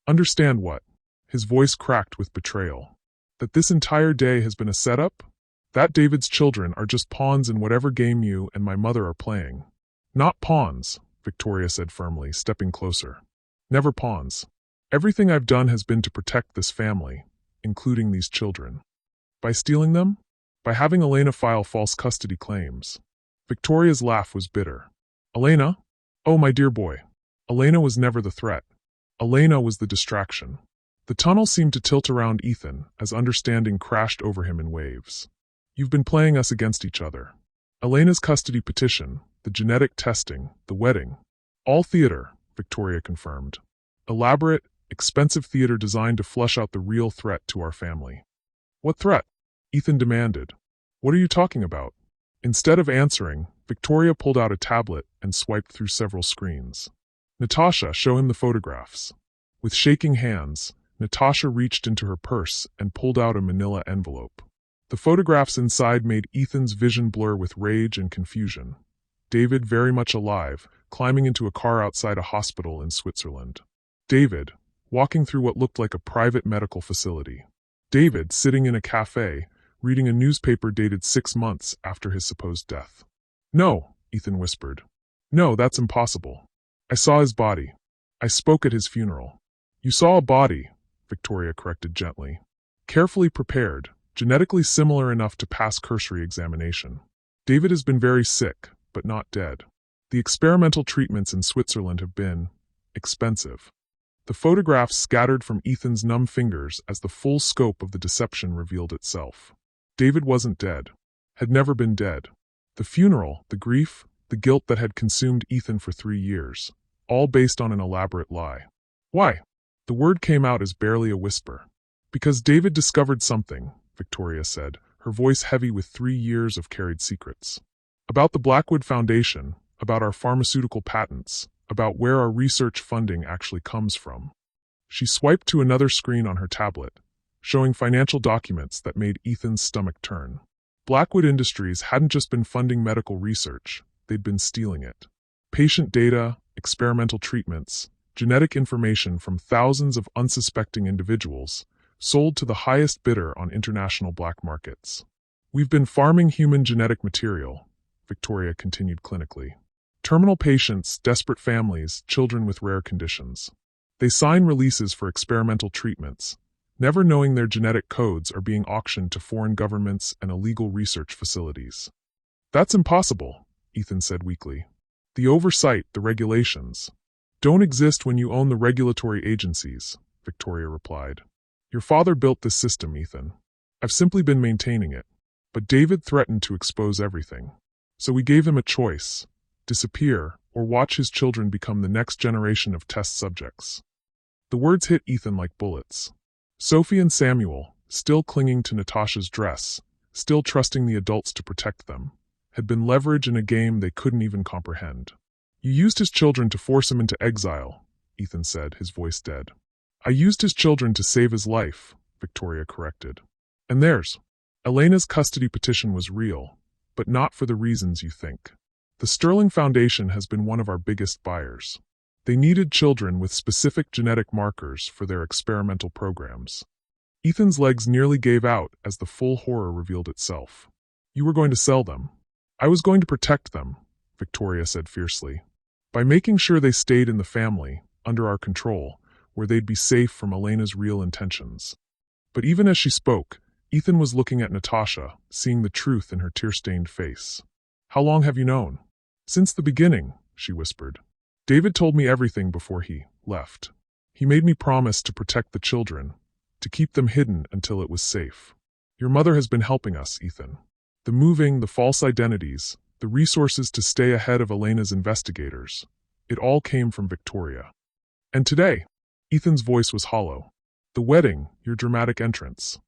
"Understand what?" His voice cracked with betrayal. "That this entire day has been a setup? That David's children are just pawns in whatever game you and my mother are playing." "Not pawns," Victoria said firmly, stepping closer. "Never pawns. Everything I've done has been to protect this family, including these children." "By stealing them? By having Elena file false custody claims?" Victoria's laugh was bitter. "Elena? Oh, my dear boy. Elena was never the threat. Elena was the distraction." The tunnel seemed to tilt around Ethan as understanding crashed over him in waves. "You've been playing us against each other. Elena's custody petition, the genetic testing, the wedding. All theater," Victoria confirmed. "Elaborate, expensive theater designed to flush out the real threat to our family." "What threat?" Ethan demanded. "What are you talking about?" Instead of answering, Victoria pulled out a tablet and swiped through several screens. "Natasha, show him the photographs." With shaking hands, Natasha reached into her purse and pulled out a manila envelope. The photographs inside made Ethan's vision blur with rage and confusion. David, very much alive, climbing into a car outside a hospital in Switzerland. David, walking through what looked like a private medical facility. David, sitting in a cafe, reading a newspaper dated 6 months after his supposed death. "No," Ethan whispered. "No, that's impossible. I saw his body. I spoke at his funeral." "You saw a body," Victoria corrected gently. "Carefully prepared, genetically similar enough to pass cursory examination. David has been very sick, but not dead. The experimental treatments in Switzerland have been expensive." The photographs scattered from Ethan's numb fingers as the full scope of the deception revealed itself. David wasn't dead. Had never been dead. The funeral, the grief, the guilt that had consumed Ethan for 3 years, all based on an elaborate lie. "Why?" The word came out as barely a whisper. "Because David discovered something," Victoria said, her voice heavy with 3 years of carried secrets. "About the Blackwood Foundation, about our pharmaceutical patents, about where our research funding actually comes from." She swiped to another screen on her tablet, showing financial documents that made Ethan's stomach turn. Blackwood Industries hadn't just been funding medical research, they'd been stealing it. Patient data, experimental treatments, genetic information from thousands of unsuspecting individuals, sold to the highest bidder on international black markets. We've been farming human genetic material, Victoria continued clinically. Terminal patients, desperate families, children with rare conditions. They sign releases for experimental treatments, never knowing their genetic codes are being auctioned to foreign governments and illegal research facilities. That's impossible, Ethan said weakly. The oversight, the regulations, don't exist when you own the regulatory agencies, Victoria replied. Your father built this system, Ethan. I've simply been maintaining it. But David threatened to expose everything. So we gave him a choice: disappear or watch his children become the next generation of test subjects. The words hit Ethan like bullets. Sophie and Samuel, still clinging to Natasha's dress, still trusting the adults to protect them, had been leverage in a game they couldn't even comprehend. You used his children to force him into exile, Ethan said, his voice dead. I used his children to save his life, Victoria corrected. And theirs. Elena's custody petition was real, but not for the reasons you think. The Sterling Foundation has been one of our biggest buyers. They needed children with specific genetic markers for their experimental programs. Ethan's legs nearly gave out as the full horror revealed itself. You were going to sell them. I was going to protect them, Victoria said fiercely. By making sure they stayed in the family, under our control, where they'd be safe from Elena's real intentions. But even as she spoke, Ethan was looking at Natasha, seeing the truth in her tear-stained face. How long have you known? Since the beginning, she whispered. David told me everything before he left. He made me promise to protect the children, to keep them hidden until it was safe. Your mother has been helping us, Ethan. The moving, the false identities, the resources to stay ahead of Elena's investigators. It all came from Victoria. And today, Ethan's voice was hollow. The wedding, your dramatic entrance,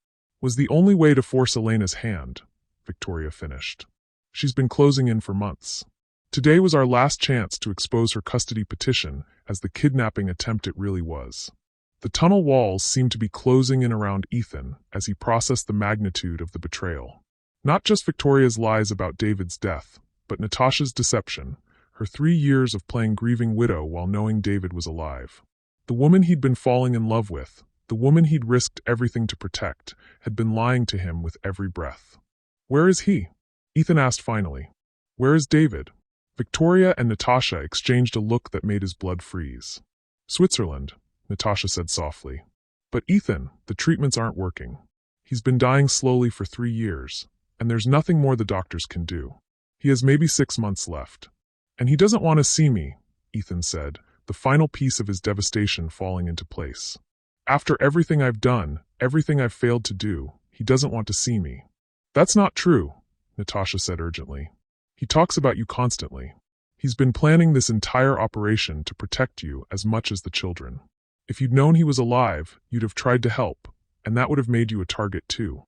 was the only way to force Elena's hand, Victoria finished. She's been closing in for months. Today was our last chance to expose her custody petition as the kidnapping attempt it really was. The tunnel walls seemed to be closing in around Ethan as he processed the magnitude of the betrayal. Not just Victoria's lies about David's death, but Natasha's deception, her 3 years of playing grieving widow while knowing David was alive. The woman he'd been falling in love with, the woman he'd risked everything to protect, had been lying to him with every breath. Where is he? Ethan asked finally. Where is David? Victoria and Natasha exchanged a look that made his blood freeze. Switzerland, Natasha said softly. But Ethan, the treatments aren't working. He's been dying slowly for 3 years, and there's nothing more the doctors can do. He has maybe 6 months left. And he doesn't want to see me, Ethan said, the final piece of his devastation falling into place. After everything I've done, everything I've failed to do, he doesn't want to see me. That's not true, Natasha said urgently. He talks about you constantly. He's been planning this entire operation to protect you as much as the children. If you'd known he was alive, you'd have tried to help, and that would have made you a target too.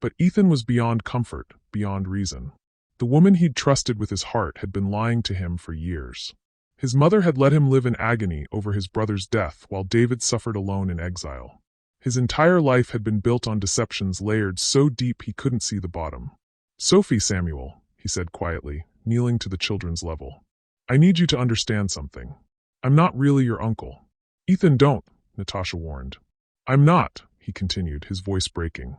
But Ethan was beyond comfort, beyond reason. The woman he'd trusted with his heart had been lying to him for years. His mother had let him live in agony over his brother's death while David suffered alone in exile. His entire life had been built on deceptions layered so deep he couldn't see the bottom. Sophie, Samuel, he said quietly, kneeling to the children's level. I need you to understand something. I'm not really your uncle. Ethan, don't, Natasha warned. I'm not, he continued, his voice breaking.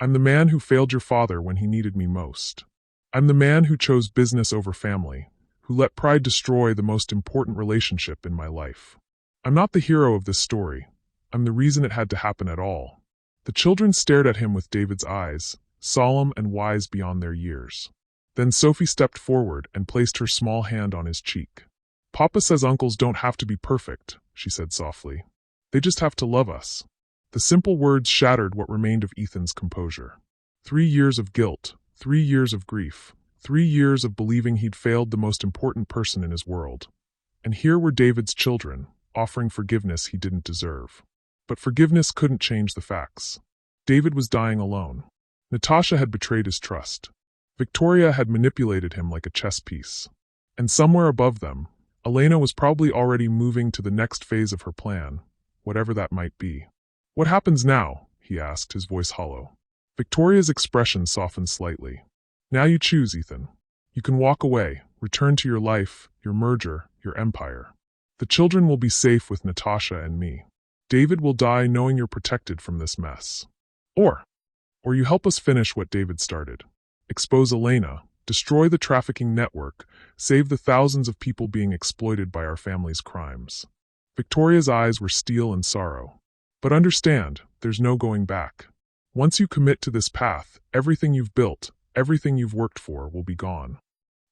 I'm the man who failed your father when he needed me most. I'm the man who chose business over family, who let pride destroy the most important relationship in my life. I'm not the hero of this story. I'm the reason it had to happen at all. The children stared at him with David's eyes, solemn and wise beyond their years. Then Sophie stepped forward and placed her small hand on his cheek. Papa says uncles don't have to be perfect, she said softly. They just have to love us. The simple words shattered what remained of Ethan's composure. 3 years of guilt, 3 years of grief, 3 years of believing he'd failed the most important person in his world. And here were David's children, offering forgiveness he didn't deserve. But forgiveness couldn't change the facts. David was dying alone. Natasha had betrayed his trust. Victoria had manipulated him like a chess piece. And somewhere above them, Elena was probably already moving to the next phase of her plan, whatever that might be. What happens now? he asked, his voice hollow. Victoria's expression softened slightly. Now you choose, Ethan. You can walk away, return to your life, your merger, your empire. The children will be safe with Natasha and me. David will die knowing you're protected from this mess. Or you help us finish what David started. Expose Elena, destroy the trafficking network, save the thousands of people being exploited by our family's crimes. Victoria's eyes were steel and sorrow. But understand, there's no going back. Once you commit to this path, everything you've built, everything you've worked for will be gone.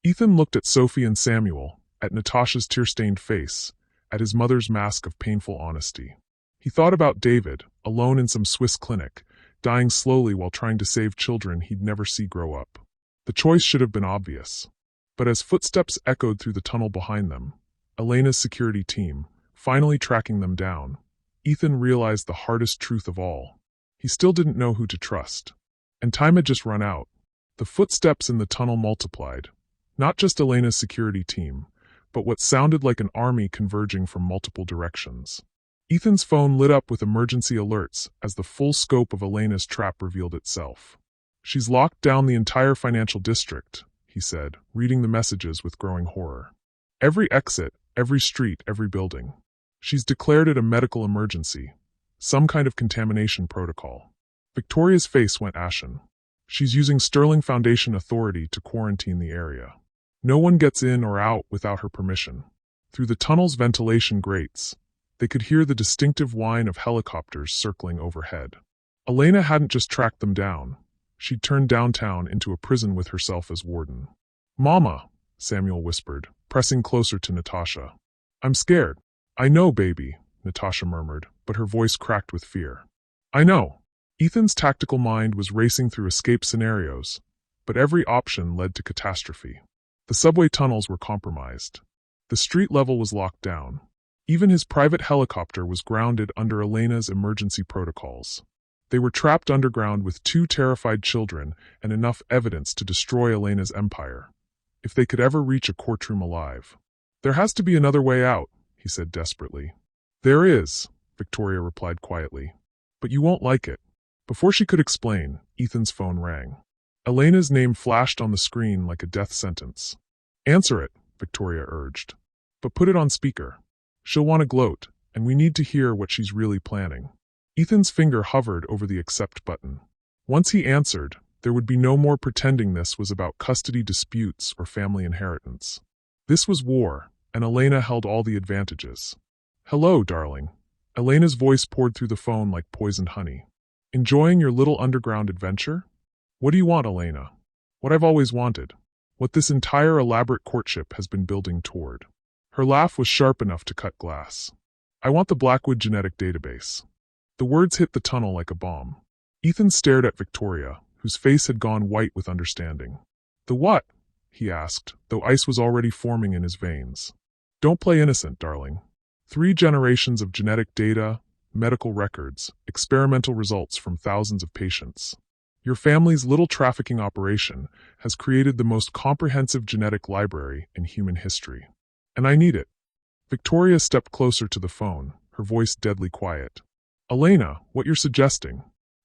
Ethan looked at Sophie and Samuel, at Natasha's tear-stained face, at his mother's mask of painful honesty. He thought about David, alone in some Swiss clinic, dying slowly while trying to save children he'd never see grow up. The choice should have been obvious. But as footsteps echoed through the tunnel behind them, Elena's security team, finally tracking them down, Ethan realized the hardest truth of all. He still didn't know who to trust. And time had just run out. The footsteps in the tunnel multiplied. Not just Elena's security team, but what sounded like an army converging from multiple directions. Ethan's phone lit up with emergency alerts as the full scope of Elena's trap revealed itself. She's locked down the entire financial district, he said, reading the messages with growing horror. Every exit, every street, every building. She's declared it a medical emergency, some kind of contamination protocol. Victoria's face went ashen. She's using Sterling Foundation authority to quarantine the area. No one gets in or out without her permission. Through the tunnel's ventilation grates, they could hear the distinctive whine of helicopters circling overhead. Elena hadn't just tracked them down. She'd turned downtown into a prison with herself as warden. "Mama," Samuel whispered, pressing closer to Natasha. "I'm scared." "I know, baby," Natasha murmured, but her voice cracked with fear. "I know." Ethan's tactical mind was racing through escape scenarios, but every option led to catastrophe. The subway tunnels were compromised. The street level was locked down. Even his private helicopter was grounded under Elena's emergency protocols. They were trapped underground with 2 terrified children and enough evidence to destroy Elena's empire, if they could ever reach a courtroom alive. "There has to be another way out," he said desperately. "There is," Victoria replied quietly. "But you won't like it." Before she could explain, Ethan's phone rang. Elena's name flashed on the screen like a death sentence. "Answer it," Victoria urged. "But put it on speaker. She'll want to gloat, and we need to hear what she's really planning." Ethan's finger hovered over the accept button. Once he answered, there would be no more pretending this was about custody disputes or family inheritance. This was war, and Elena held all the advantages. "Hello, darling." Elena's voice poured through the phone like poisoned honey. "Enjoying your little underground adventure?" "What do you want, Elena?" "What I've always wanted. What this entire elaborate courtship has been building toward." Her laugh was sharp enough to cut glass. "I want the Blackwood genetic database." The words hit the tunnel like a bomb. Ethan stared at Victoria, whose face had gone white with understanding. "The what?" he asked, though ice was already forming in his veins. "Don't play innocent, darling. 3 generations of genetic data, medical records, experimental results from thousands of patients. Your family's little trafficking operation has created the most comprehensive genetic library in human history. And I need it." Victoria stepped closer to the phone, her voice deadly quiet. "Elena, what you're suggesting."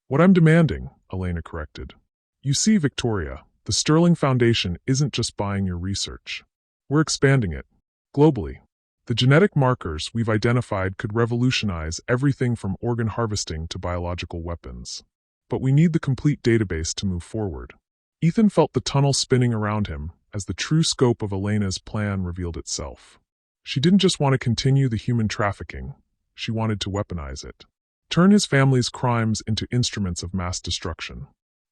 "What I'm demanding," Elena corrected. "You see, Victoria, the Sterling Foundation isn't just buying your research. We're expanding it. Globally. The genetic markers we've identified could revolutionize everything from organ harvesting to biological weapons. But we need the complete database to move forward." Ethan felt the tunnel spinning around him as the true scope of Elena's plan revealed itself. She didn't just want to continue the human trafficking, she wanted to weaponize it. Turn his family's crimes into instruments of mass destruction.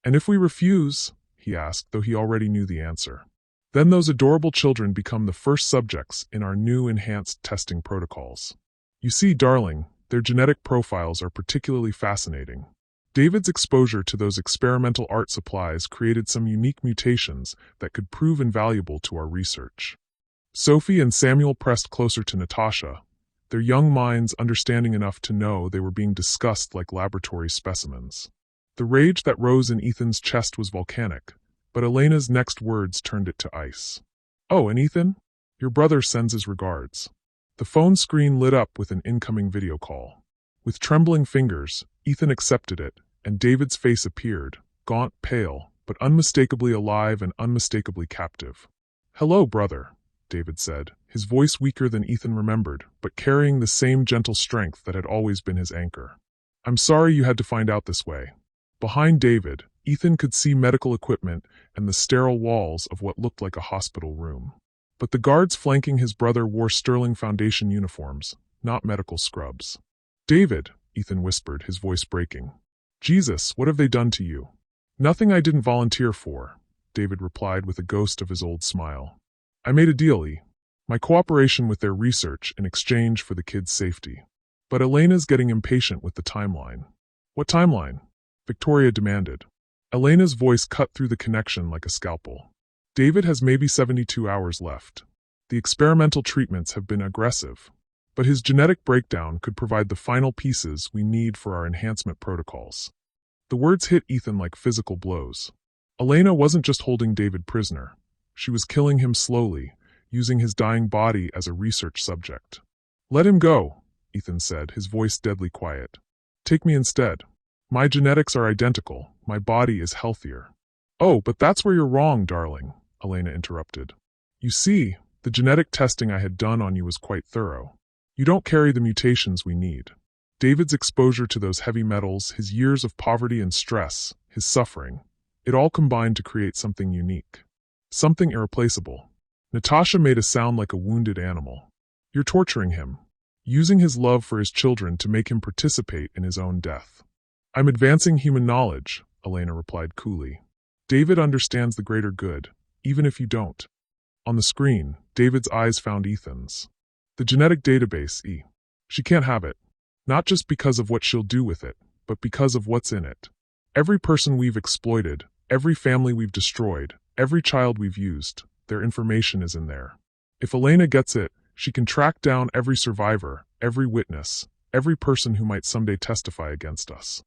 "And if we refuse?" he asked, though he already knew the answer. "Then those adorable children become the first subjects in our new enhanced testing protocols. You see, darling, their genetic profiles are particularly fascinating. David's exposure to those experimental art supplies created some unique mutations that could prove invaluable to our research." Sophie and Samuel pressed closer to Natasha, their young minds understanding enough to know they were being discussed like laboratory specimens. The rage that rose in Ethan's chest was volcanic, but Elena's next words turned it to ice. "Oh, and Ethan? Your brother sends his regards." The phone screen lit up with an incoming video call. With trembling fingers, Ethan accepted it, and David's face appeared, gaunt, pale, but unmistakably alive and unmistakably captive. "Hello, brother," David said, his voice weaker than Ethan remembered, but carrying the same gentle strength that had always been his anchor. "I'm sorry you had to find out this way." Behind David, Ethan could see medical equipment and the sterile walls of what looked like a hospital room. But the guards flanking his brother wore Sterling Foundation uniforms, not medical scrubs. "David," Ethan whispered, his voice breaking. "Jesus, what have they done to you?" "Nothing I didn't volunteer for," David replied with a ghost of his old smile. "I made a deal, my cooperation with their research in exchange for the kids' safety. But Elena's getting impatient with the timeline." "What timeline?" Victoria demanded. Elena's voice cut through the connection like a scalpel. "David has maybe 72 hours left. The experimental treatments have been aggressive, but his genetic breakdown could provide the final pieces we need for our enhancement protocols." The words hit Ethan like physical blows. Elena wasn't just holding David prisoner. She was killing him slowly, using his dying body as a research subject. "Let him go," Ethan said, his voice deadly quiet. "Take me instead. My genetics are identical. My body is healthier." "Oh, but that's where you're wrong, darling," Elena interrupted. "You see, the genetic testing I had done on you was quite thorough. You don't carry the mutations we need." David's exposure to those heavy metals, his years of poverty and stress, his suffering, it all combined to create something unique. Something irreplaceable. Natasha made a sound like a wounded animal. "You're torturing him, using his love for his children to make him participate in his own death." "I'm advancing human knowledge," Elena replied coolly. "David understands the greater good, even if you don't." On the screen, David's eyes found Ethan's. "The genetic database, She can't have it. Not just because of what she'll do with it, but because of what's in it. Every person we've exploited, every family we've destroyed, every child we've used, their information is in there. If Elena gets it, she can track down every survivor, every witness, every person who might someday testify against us."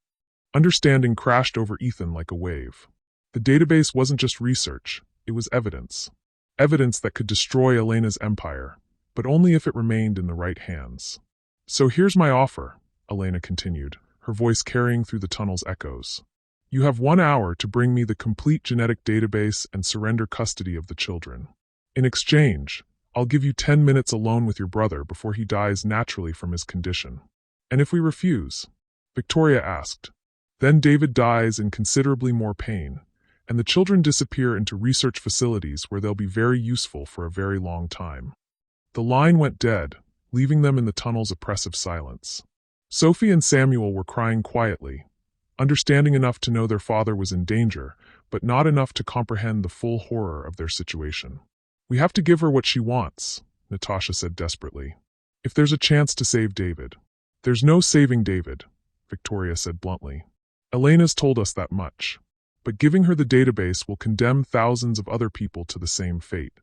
Understanding crashed over Ethan like a wave. The database wasn't just research, it was evidence. Evidence that could destroy Elena's empire, but only if it remained in the right hands. "So here's my offer," Elena continued, her voice carrying through the tunnel's echoes. "You have 1 hour to bring me the complete genetic database and surrender custody of the children. In exchange, I'll give you 10 minutes alone with your brother before he dies naturally from his condition." "And if we refuse?" Victoria asked. "Then David dies in considerably more pain, and the children disappear into research facilities where they'll be very useful for a very long time." The line went dead, leaving them in the tunnel's oppressive silence. Sophie and Samuel were crying quietly, understanding enough to know their father was in danger, but not enough to comprehend the full horror of their situation. "We have to give her what she wants," Natasha said desperately. "If there's a chance to save David." "There's no saving David," Victoria said bluntly. "Elena's told us that much. But giving her the database will condemn thousands of other people to the same fate."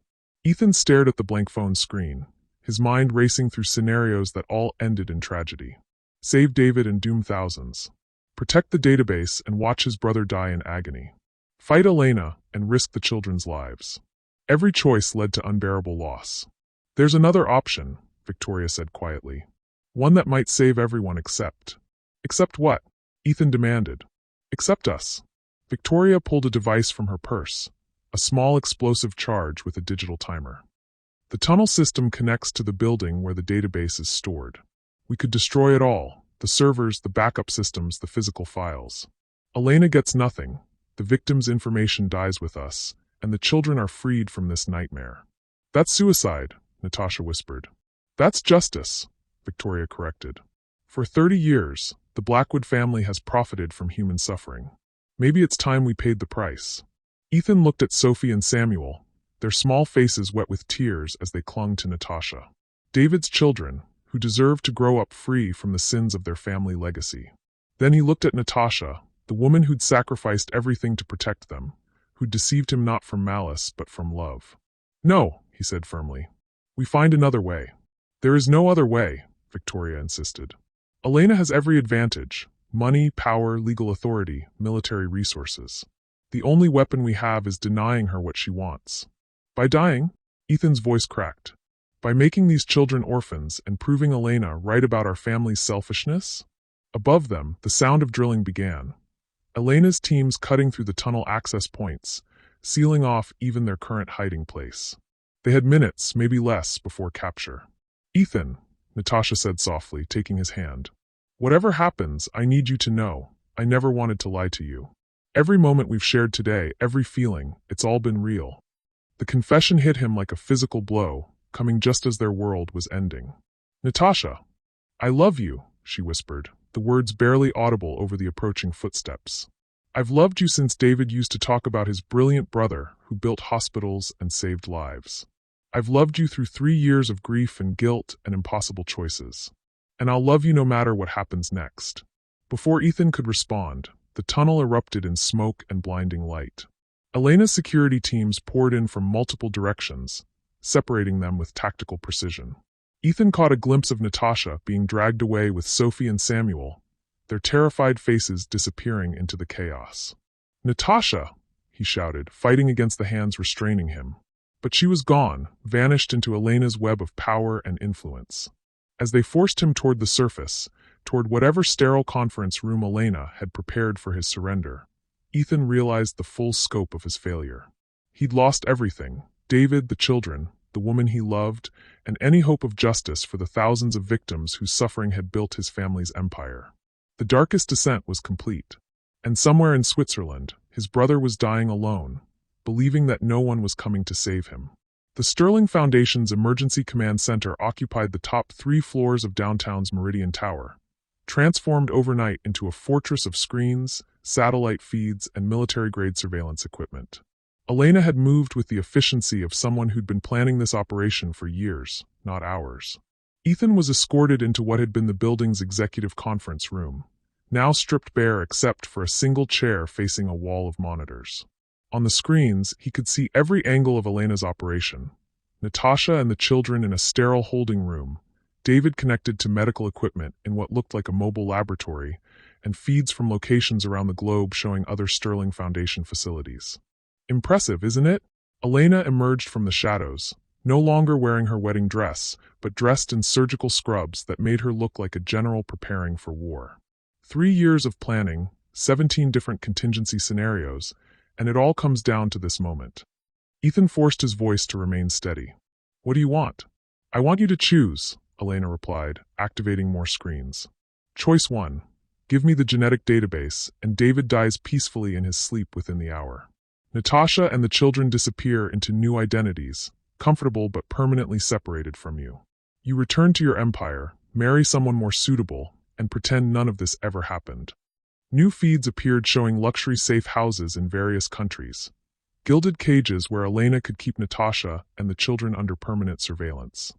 Ethan stared at the blank phone screen, his mind racing through scenarios that all ended in tragedy. Save David and doom thousands. Protect the database and watch his brother die in agony. Fight Elena and risk the children's lives. Every choice led to unbearable loss. "There's another option," Victoria said quietly. "One that might save everyone except." "Except what?" Ethan demanded. "Except us." Victoria pulled a device from her purse, a small explosive charge with a digital timer. "The tunnel system connects to the building where the database is stored. We could destroy it all, the servers, the backup systems, the physical files. Elena gets nothing, the victim's information dies with us, and the children are freed from this nightmare." "That's suicide," Natasha whispered. "That's justice," Victoria corrected. "For 30 years, the Blackwood family has profited from human suffering. Maybe it's time we paid the price." Ethan looked at Sophie and Samuel, their small faces wet with tears as they clung to Natasha. David's children, who deserved to grow up free from the sins of their family legacy. Then he looked at Natasha, the woman who'd sacrificed everything to protect them, who'd deceived him not from malice but from love. "No," he said firmly. "We find another way." "There is no other way," Victoria insisted. "Elena has every advantage: money, power, legal authority, military resources. The only weapon we have is denying her what she wants." "By dying?" Ethan's voice cracked. "By making these children orphans and proving Elena right about our family's selfishness?" Above them, the sound of drilling began, Elena's teams cutting through the tunnel access points, sealing off even their current hiding place. They had minutes, maybe less, before capture. "Ethan," Natasha said softly, taking his hand. "Whatever happens, I need you to know, I never wanted to lie to you. Every moment we've shared today, every feeling, it's all been real." The confession hit him like a physical blow, coming just as their world was ending. "Natasha, I love you," she whispered, the words barely audible over the approaching footsteps. "I've loved you since David used to talk about his brilliant brother who built hospitals and saved lives. I've loved you through 3 years of grief and guilt and impossible choices. And I'll love you no matter what happens next." Before Ethan could respond, the tunnel erupted in smoke and blinding light. Elena's security teams poured in from multiple directions, separating them with tactical precision. Ethan caught a glimpse of Natasha being dragged away with Sophie and Samuel, their terrified faces disappearing into the chaos. "Natasha!" he shouted, fighting against the hands restraining him. But she was gone, vanished into Elena's web of power and influence. As they forced him toward the surface, toward whatever sterile conference room Elena had prepared for his surrender, Ethan realized the full scope of his failure. He'd lost everything: David, the children, the woman he loved, and any hope of justice for the thousands of victims whose suffering had built his family's empire. The darkest descent was complete. And somewhere in Switzerland, his brother was dying alone, believing that no one was coming to save him. The Sterling Foundation's Emergency Command Center occupied the top 3 floors of downtown's Meridian Tower, transformed overnight into a fortress of screens, satellite feeds, and military-grade surveillance equipment. Elena had moved with the efficiency of someone who'd been planning this operation for years, not hours. Ethan was escorted into what had been the building's executive conference room, now stripped bare except for a single chair facing a wall of monitors. On the screens, he could see every angle of Elena's operation: Natasha and the children in a sterile holding room, David connected to medical equipment in what looked like a mobile laboratory, and feeds from locations around the globe showing other Sterling Foundation facilities. "Impressive, isn't it?" Elena emerged from the shadows, no longer wearing her wedding dress, but dressed in surgical scrubs that made her look like a general preparing for war. 3 years of planning, 17 different contingency scenarios, and it all comes down to this moment. Ethan forced his voice to remain steady. "What do you want?" "I want you to choose," Elena replied, activating more screens. "Choice 1. Give me the genetic database, and David dies peacefully in his sleep within the hour. Natasha and the children disappear into new identities, comfortable but permanently separated from you. You return to your empire, marry someone more suitable, and pretend none of this ever happened." New feeds appeared showing luxury safe houses in various countries, gilded cages where Elena could keep Natasha and the children under permanent surveillance.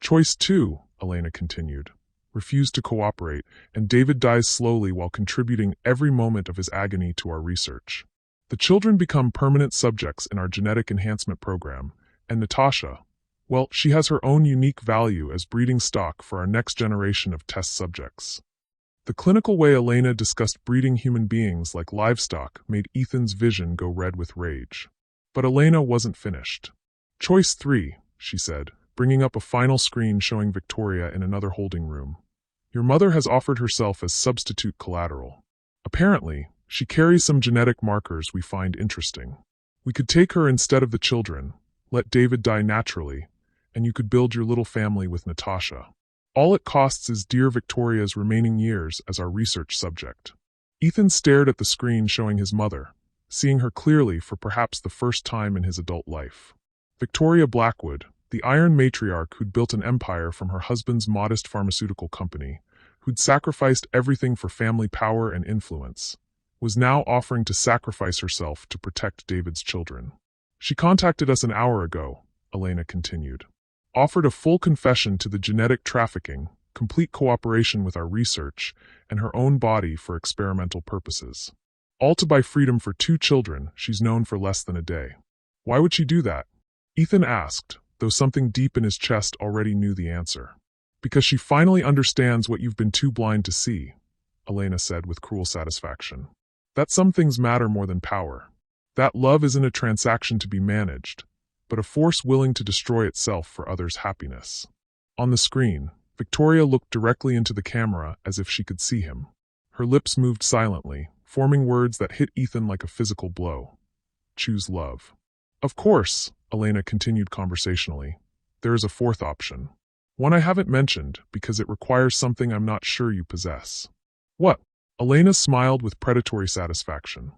"Choice 2, Elena continued, refused to cooperate, and David dies slowly while contributing every moment of his agony to our research. The children become permanent subjects in our genetic enhancement program, and Natasha, well, she has her own unique value as breeding stock for our next generation of test subjects." The clinical way Elena discussed breeding human beings like livestock made Ethan's vision go red with rage. But Elena wasn't finished. "Choice 3, she said, bringing up a final screen showing Victoria in another holding room. "Your mother has offered herself as substitute collateral. Apparently, she carries some genetic markers we find interesting. We could take her instead of the children, let David die naturally, and you could build your little family with Natasha. All it costs is dear Victoria's remaining years as our research subject." Ethan stared at the screen showing his mother, seeing her clearly for perhaps the first time in his adult life. Victoria Blackwood, the iron matriarch who'd built an empire from her husband's modest pharmaceutical company, who'd sacrificed everything for family power and influence, was now offering to sacrifice herself to protect David's children. "She contacted us an hour ago," Elena continued. "Offered a full confession to the genetic trafficking, complete cooperation with our research, and her own body for experimental purposes. All to buy freedom for 2 children she's known for less than a day." "Why would she do that?" Ethan asked, though something deep in his chest already knew the answer. "Because she finally understands what you've been too blind to see," Elena said with cruel satisfaction. "That some things matter more than power. That love isn't a transaction to be managed, but a force willing to destroy itself for others' happiness." On the screen, Victoria looked directly into the camera as if she could see him. Her lips moved silently, forming words that hit Ethan like a physical blow. Choose love. Of course, Elena continued conversationally. There is a fourth option. One I haven't mentioned because it requires something I'm not sure you possess. What? Elena smiled with predatory satisfaction.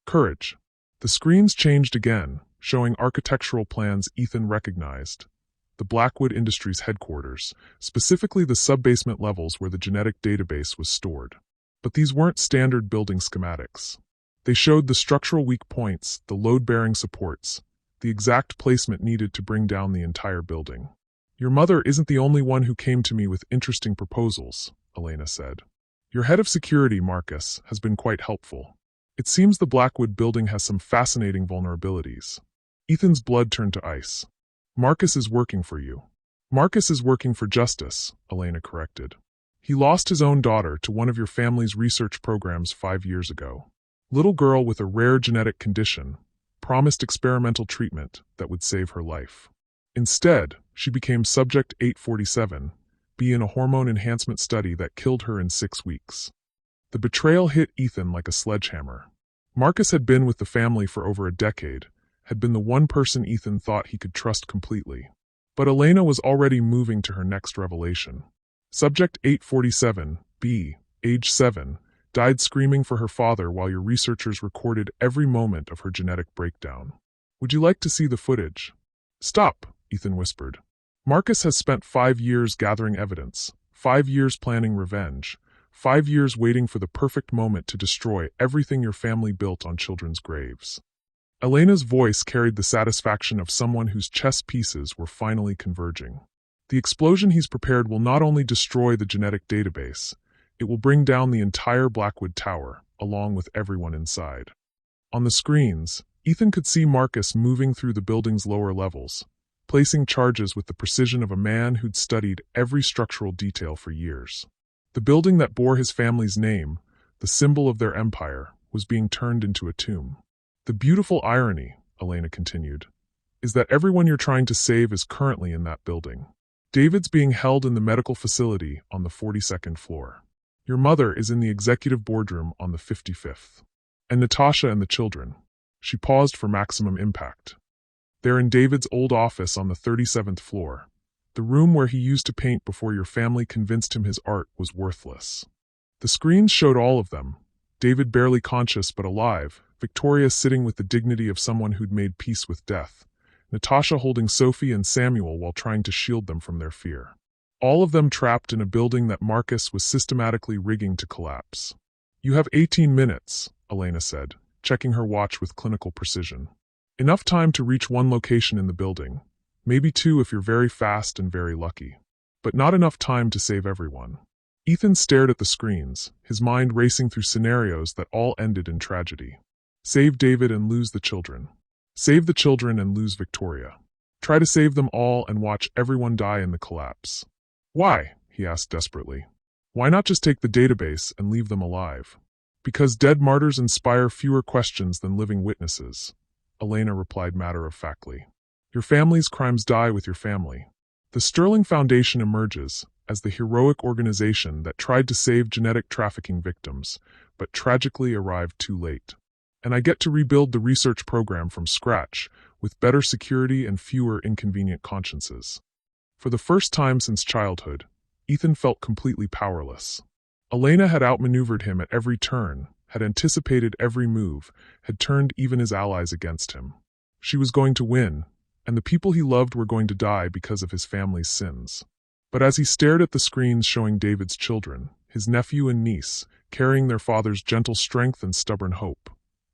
Courage. The screens changed again, showing architectural plans Ethan recognized. The Blackwood Industries headquarters, specifically the sub-basement levels where the genetic database was stored. But these weren't standard building schematics. They showed the structural weak points, the load-bearing supports, the exact placement needed to bring down the entire building. Your mother isn't the only one who came to me with interesting proposals, Elena said. Your head of security, Marcus, has been quite helpful. It seems the Blackwood building has some fascinating vulnerabilities. Ethan's blood turned to ice. Marcus is working for you. Marcus is working for justice, Elena corrected. He lost his own daughter to one of your family's research programs 5 years ago. Little girl with a rare genetic condition, promised experimental treatment that would save her life. Instead, she became subject 847, B in a hormone enhancement study that killed her in 6 weeks. The betrayal hit Ethan like a sledgehammer. Marcus had been with the family for over a decade, had been the one person Ethan thought he could trust completely. But Elena was already moving to her next revelation. Subject 847, B, age 7, died screaming for her father while your researchers recorded every moment of her genetic breakdown. Would you like to see the footage? Stop, Ethan whispered. Marcus has spent 5 years gathering evidence, 5 years planning revenge, 5 years waiting for the perfect moment to destroy everything your family built on children's graves. Elena's voice carried the satisfaction of someone whose chess pieces were finally converging. The explosion he's prepared will not only destroy the genetic database, it will bring down the entire Blackwood Tower, along with everyone inside. On the screens, Ethan could see Marcus moving through the building's lower levels, placing charges with the precision of a man who'd studied every structural detail for years. The building that bore his family's name, the symbol of their empire, was being turned into a tomb. The beautiful irony, Elena continued, is that everyone you're trying to save is currently in that building. David's being held in the medical facility on the 42nd floor. Your mother is in the executive boardroom on the 55th. And Natasha and the children. She paused for maximum impact. They're in David's old office on the 37th floor, the room where he used to paint before your family convinced him his art was worthless. The screens showed all of them, David barely conscious but alive, Victoria sitting with the dignity of someone who'd made peace with death, Natasha holding Sophie and Samuel while trying to shield them from their fear. All of them trapped in a building that Marcus was systematically rigging to collapse. You have 18 minutes, Elena said, checking her watch with clinical precision. Enough time to reach one location in the building, maybe 2 if you're very fast and very lucky. But not enough time to save everyone. Ethan stared at the screens, his mind racing through scenarios that all ended in tragedy. Save David and lose the children. Save the children and lose Victoria. Try to save them all and watch everyone die in the collapse. Why? He asked desperately. Why not just take the database and leave them alive? Because dead martyrs inspire fewer questions than living witnesses, Elena replied matter-of-factly. Your family's crimes die with your family. The Sterling Foundation emerges as the heroic organization that tried to save genetic trafficking victims, but tragically arrived too late. And I get to rebuild the research program from scratch, with better security and fewer inconvenient consciences. For the first time since childhood, Ethan felt completely powerless. Elena had outmaneuvered him at every turn, had anticipated every move, had turned even his allies against him. She was going to win, and the people he loved were going to die because of his family's sins. But as he stared at the screens showing David's children, his nephew and niece, carrying their father's gentle strength and stubborn hope,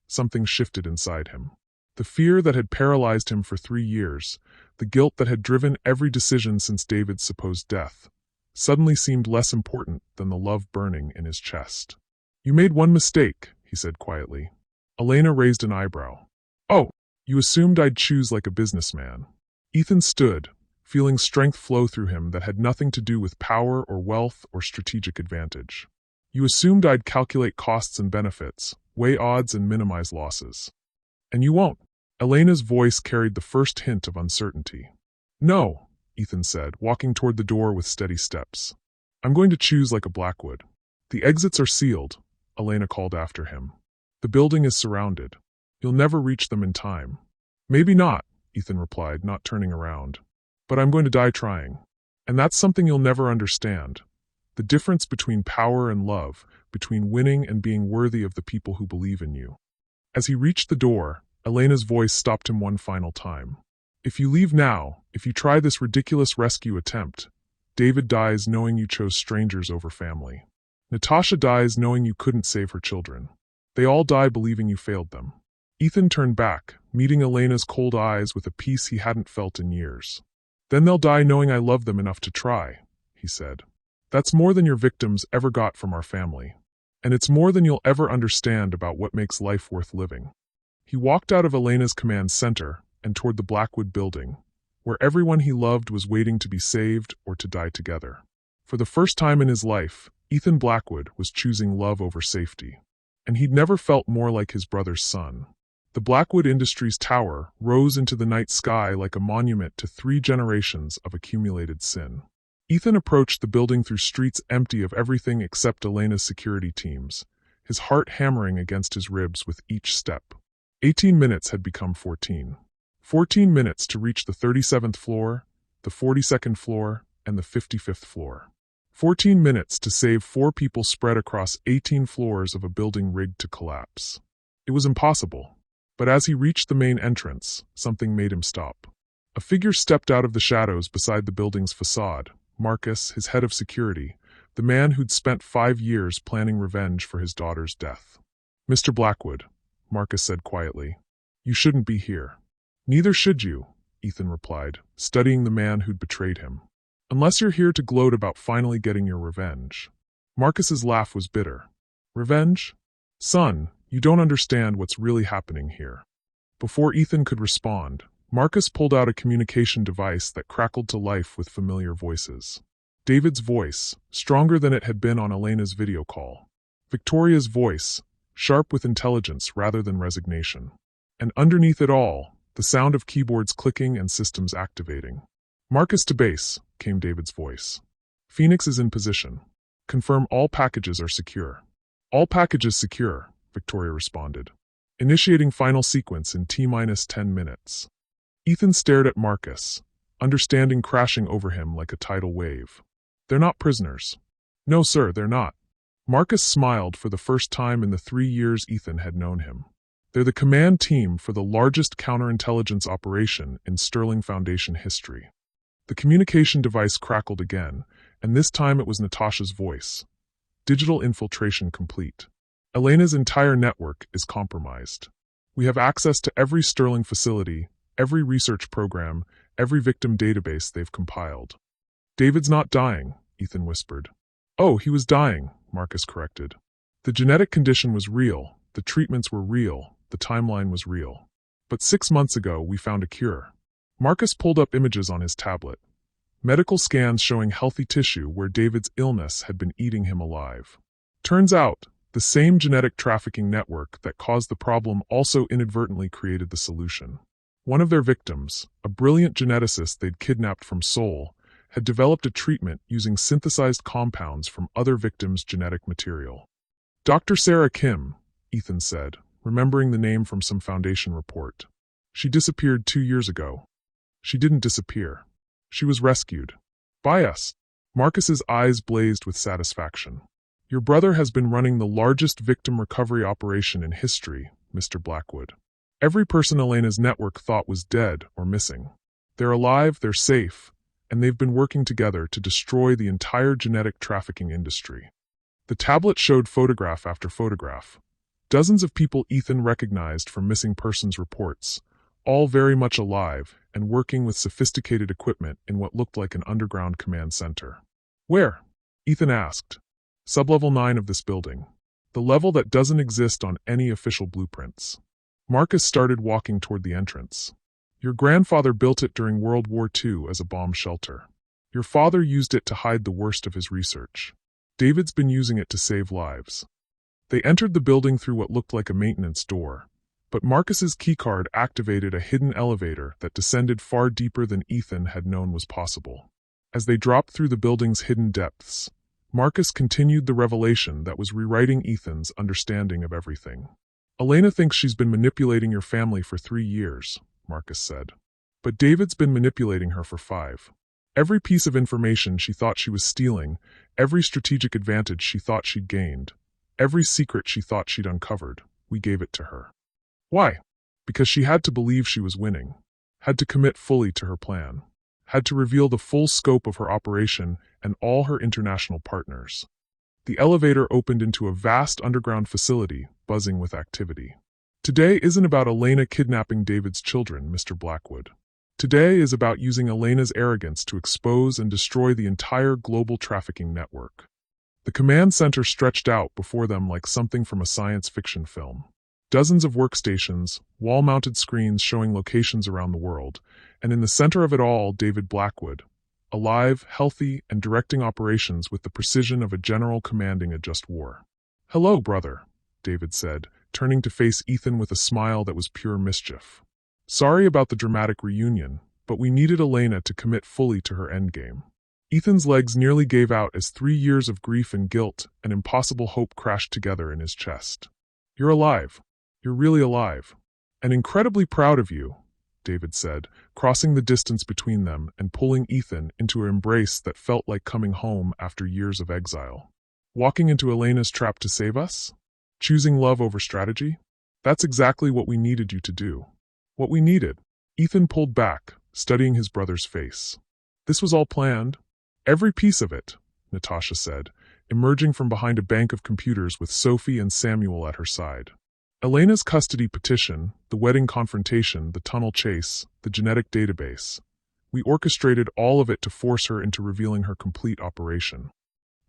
something shifted inside him. The fear that had paralyzed him for 3 years, the guilt that had driven every decision since David's supposed death, suddenly seemed less important than the love burning in his chest. You made one mistake, he said quietly. Elena raised an eyebrow. Oh, you assumed I'd choose like a businessman. Ethan stood, feeling strength flow through him that had nothing to do with power or wealth or strategic advantage. You assumed I'd calculate costs and benefits, weigh odds and minimize losses. And you won't. Elena's voice carried the first hint of uncertainty. No, Ethan said, walking toward the door with steady steps. I'm going to choose like a Blackwood. The exits are sealed, Elena called after him. The building is surrounded. You'll never reach them in time. Maybe not, Ethan replied, not turning around. But I'm going to die trying. And that's something you'll never understand. The difference between power and love, between winning and being worthy of the people who believe in you. As he reached the door, Elena's voice stopped him one final time. If you leave now, if you try this ridiculous rescue attempt, David dies knowing you chose strangers over family. Natasha dies knowing you couldn't save her children. They all die believing you failed them. Ethan turned back, meeting Elena's cold eyes with a peace he hadn't felt in years. Then they'll die knowing I love them enough to try, he said. That's more than your victims ever got from our family. And it's more than you'll ever understand about what makes life worth living. He walked out of Elena's command center and toward the Blackwood building, where everyone he loved was waiting to be saved or to die together. For the first time in his life, Ethan Blackwood was choosing love over safety. And he'd never felt more like his brother's son. The Blackwood Industries tower rose into the night sky like a monument to 3 generations of accumulated sin. Ethan approached the building through streets empty of everything except Elena's security teams, his heart hammering against his ribs with each step. 18 minutes had become 14. 14 minutes to reach the 37th floor, the 42nd floor, and the 55th floor. 14 minutes to save 4 people spread across 18 floors of a building rigged to collapse. It was impossible. But as he reached the main entrance, something made him stop. A figure stepped out of the shadows beside the building's facade. Marcus, his head of security, the man who'd spent 5 years planning revenge for his daughter's death. Mr. Blackwood, Marcus said quietly, you shouldn't be here. Neither should you, Ethan replied, studying the man who'd betrayed him. Unless you're here to gloat about finally getting your revenge. Marcus's laugh was bitter. Revenge? Son, you don't understand what's really happening here. Before Ethan could respond, Marcus pulled out a communication device that crackled to life with familiar voices. David's voice, stronger than it had been on Elena's video call. Victoria's voice, sharp with intelligence rather than resignation. And underneath it all, the sound of keyboards clicking and systems activating. Marcus to base, came David's voice. Phoenix is in position. Confirm all packages are secure. All packages secure, Victoria responded. Initiating final sequence in T-10 minutes. Ethan stared at Marcus, understanding crashing over him like a tidal wave. They're not prisoners. No, sir, they're not. Marcus smiled for the first time in the 3 years Ethan had known him. They're the command team for the largest counterintelligence operation in Sterling Foundation history. The communication device crackled again, and this time it was Natasha's voice. Digital infiltration complete. Elena's entire network is compromised. We have access to every Sterling facility, every research program, every victim database they've compiled. David's not dying, Ethan whispered. Oh, he was dying, Marcus corrected. The genetic condition was real, the treatments were real, the timeline was real. But 6 months ago, we found a cure. Marcus pulled up images on his tablet. Medical scans showing healthy tissue where David's illness had been eating him alive. Turns out, the same genetic trafficking network that caused the problem also inadvertently created the solution. One of their victims, a brilliant geneticist they'd kidnapped from Seoul, had developed a treatment using synthesized compounds from other victims' genetic material. Dr. Sarah Kim, Ethan said, remembering the name from some Foundation report. She disappeared 2 years ago. She didn't disappear. She was rescued. By us. Marcus's eyes blazed with satisfaction. Your brother has been running the largest victim recovery operation in history, Mr. Blackwood. Every person Elena's network thought was dead or missing. They're alive, they're safe, and they've been working together to destroy the entire genetic trafficking industry. The tablet showed photograph after photograph. Dozens of people Ethan recognized from missing persons reports, all very much alive and working with sophisticated equipment in what looked like an underground command center. Where? Ethan asked. Sublevel 9 of this building. The level that doesn't exist on any official blueprints. Marcus started walking toward the entrance. Your grandfather built it during World War II as a bomb shelter. Your father used it to hide the worst of his research. David's been using it to save lives. They entered the building through what looked like a maintenance door, but Marcus's keycard activated a hidden elevator that descended far deeper than Ethan had known was possible. As they dropped through the building's hidden depths, Marcus continued the revelation that was rewriting Ethan's understanding of everything. Elena thinks she's been manipulating your family for 3 years, Marcus said. But David's been manipulating her for 5. Every piece of information she thought she was stealing, every strategic advantage she thought she'd gained, every secret she thought she'd uncovered, we gave it to her. Why? Because she had to believe she was winning, had to commit fully to her plan, had to reveal the full scope of her operation and all her international partners. The elevator opened into a vast underground facility, buzzing with activity. Today isn't about Elena kidnapping David's children, Mr. Blackwood. Today is about using Elena's arrogance to expose and destroy the entire global trafficking network. The command center stretched out before them like something from a science fiction film. Dozens of workstations, wall-mounted screens showing locations around the world, and in the center of it all, David Blackwood, alive, healthy, and directing operations with the precision of a general commanding a just war. "Hello, brother," David said, turning to face Ethan with a smile that was pure mischief. "Sorry about the dramatic reunion, but we needed Elena to commit fully to her endgame." Ethan's legs nearly gave out as 3 years of grief and guilt and impossible hope crashed together in his chest. "You're alive. You're really alive. And incredibly proud of you," David said, crossing the distance between them and pulling Ethan into an embrace that felt like coming home after years of exile. "Walking into Elena's trap to save us? Choosing love over strategy? That's exactly what we needed you to do. What we needed." Ethan pulled back, studying his brother's face. "This was all planned? Every piece of it," Natasha said, emerging from behind a bank of computers with Sophie and Samuel at her side. "Elena's custody petition, the wedding confrontation, the tunnel chase, the genetic database. We orchestrated all of it to force her into revealing her complete operation."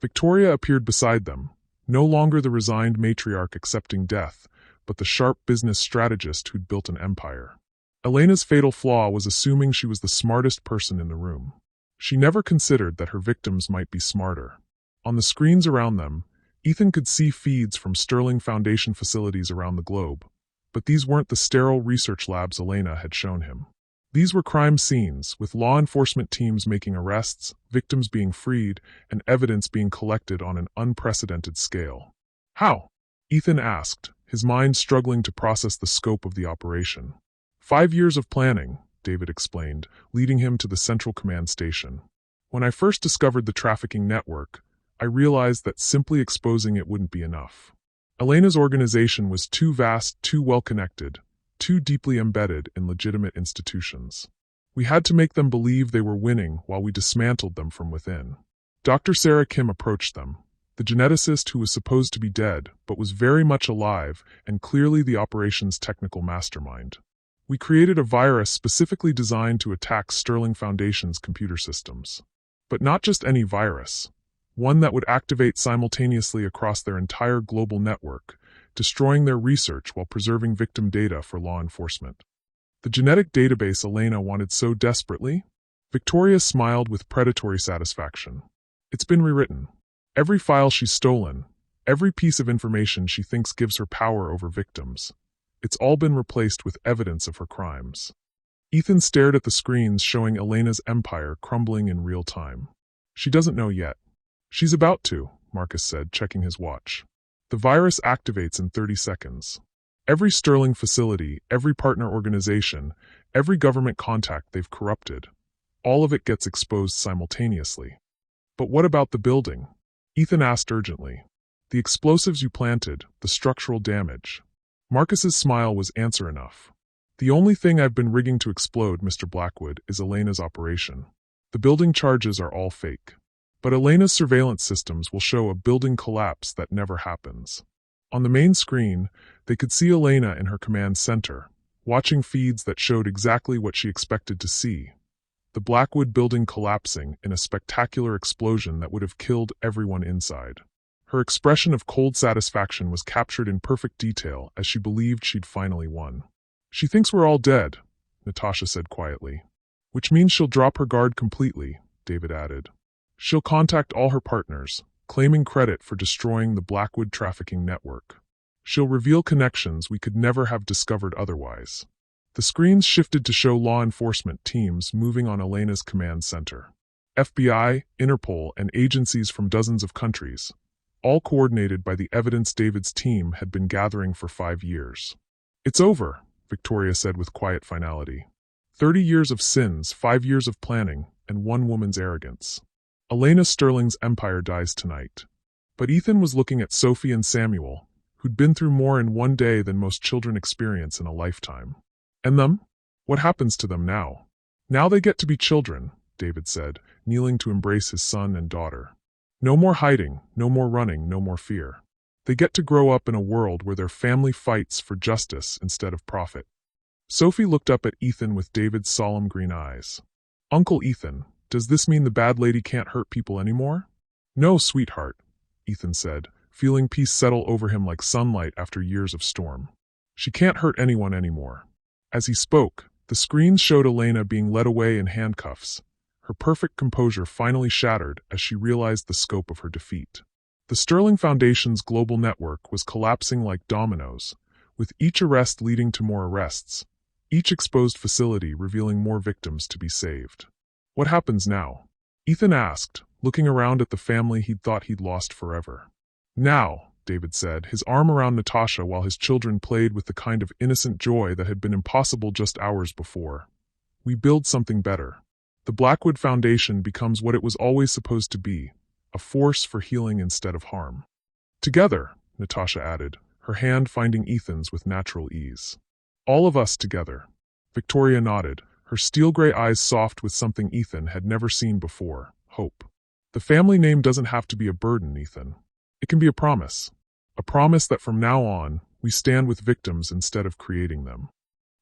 Victoria appeared beside them, no longer the resigned matriarch accepting death, but the sharp business strategist who'd built an empire. Elena's fatal flaw was assuming she was the smartest person in the room. She never considered that her victims might be smarter. On the screens around them, Ethan could see feeds from Sterling Foundation facilities around the globe, but these weren't the sterile research labs Elena had shown him. These were crime scenes, with law enforcement teams making arrests, victims being freed, and evidence being collected on an unprecedented scale. "How?" Ethan asked, his mind struggling to process the scope of the operation. 5 years of planning," David explained, leading him to the Central Command Station. "When I first discovered the trafficking network, I realized that simply exposing it wouldn't be enough. Elena's organization was too vast, too well-connected, too deeply embedded in legitimate institutions. We had to make them believe they were winning while we dismantled them from within." Dr. Sarah Kim approached them, the geneticist who was supposed to be dead but was very much alive and clearly the operation's technical mastermind. "We created a virus specifically designed to attack Sterling Foundation's computer systems. But not just any virus. One that would activate simultaneously across their entire global network, destroying their research while preserving victim data for law enforcement. The genetic database Elena wanted so desperately?" Victoria smiled with predatory satisfaction. "It's been rewritten. Every file she's stolen, every piece of information she thinks gives her power over victims, it's all been replaced with evidence of her crimes." Ethan stared at the screens showing Elena's empire crumbling in real time. "She doesn't know yet." "She's about to," Marcus said, checking his watch. "The virus activates in 30 seconds. Every Sterling facility, every partner organization, every government contact they've corrupted, all of it gets exposed simultaneously." "But what about the building?" Ethan asked urgently. "The explosives you planted, the structural damage." Marcus's smile was answer enough. "The only thing I've been rigging to explode, Mr. Blackwood, is Elena's operation. The building charges are all fake. But Elena's surveillance systems will show a building collapse that never happens." On the main screen, they could see Elena in her command center, watching feeds that showed exactly what she expected to see. The Blackwood building collapsing in a spectacular explosion that would have killed everyone inside. Her expression of cold satisfaction was captured in perfect detail as she believed she'd finally won. "She thinks we're all dead," Natasha said quietly. "Which means she'll drop her guard completely," David added. "She'll contact all her partners, claiming credit for destroying the Blackwood trafficking network. She'll reveal connections we could never have discovered otherwise." The screens shifted to show law enforcement teams moving on Elena's command center. FBI, Interpol, and agencies from dozens of countries. all coordinated by the evidence David's team had been gathering for 5 years. "It's over," Victoria said with quiet finality. 30 years of sins, 5 years of planning, and one woman's arrogance. Elena Sterling's empire dies tonight. But Ethan was looking at Sophie and Samuel, who'd been through more in one day than most children experience in a lifetime. "And them? What happens to them now?" "Now they get to be children," David said, kneeling to embrace his son and daughter. "No more hiding, no more running, no more fear. They get to grow up in a world where their family fights for justice instead of profit." Sophie looked up at Ethan with David's solemn green eyes. "Uncle Ethan, does this mean the bad lady can't hurt people anymore?" "No, sweetheart," Ethan said, feeling peace settle over him like sunlight after years of storm. "She can't hurt anyone anymore." As he spoke, the screens showed Elena being led away in handcuffs, her perfect composure finally shattered as she realized the scope of her defeat. The Sterling Foundation's global network was collapsing like dominoes, with each arrest leading to more arrests, each exposed facility revealing more victims to be saved. "What happens now?" Ethan asked, looking around at the family he'd thought he'd lost forever. "Now," David said, his arm around Natasha while his children played with the kind of innocent joy that had been impossible just hours before. "We build something better. The Blackwood Foundation becomes what it was always supposed to be, a force for healing instead of harm." "Together," Natasha added, her hand finding Ethan's with natural ease. "All of us together." Victoria nodded, her steel-gray eyes soft with something Ethan had never seen before, hope. "The family name doesn't have to be a burden, Ethan. It can be a promise. A promise that from now on, we stand with victims instead of creating them."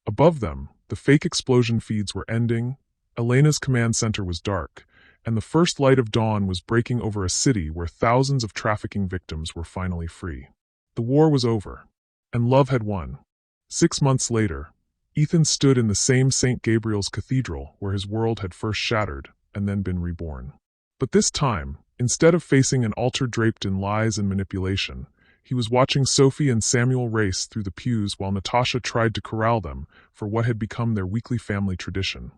Above them, the fake explosion feeds were ending, Elena's command center was dark, and the first light of dawn was breaking over a city where thousands of trafficking victims were finally free. The war was over, and love had won. 6 months later, Ethan stood in the same St. Gabriel's Cathedral where his world had first shattered and then been reborn. But this time, instead of facing an altar draped in lies and manipulation, he was watching Sophie and Samuel race through the pews while Natasha tried to corral them for what had become their weekly family tradition,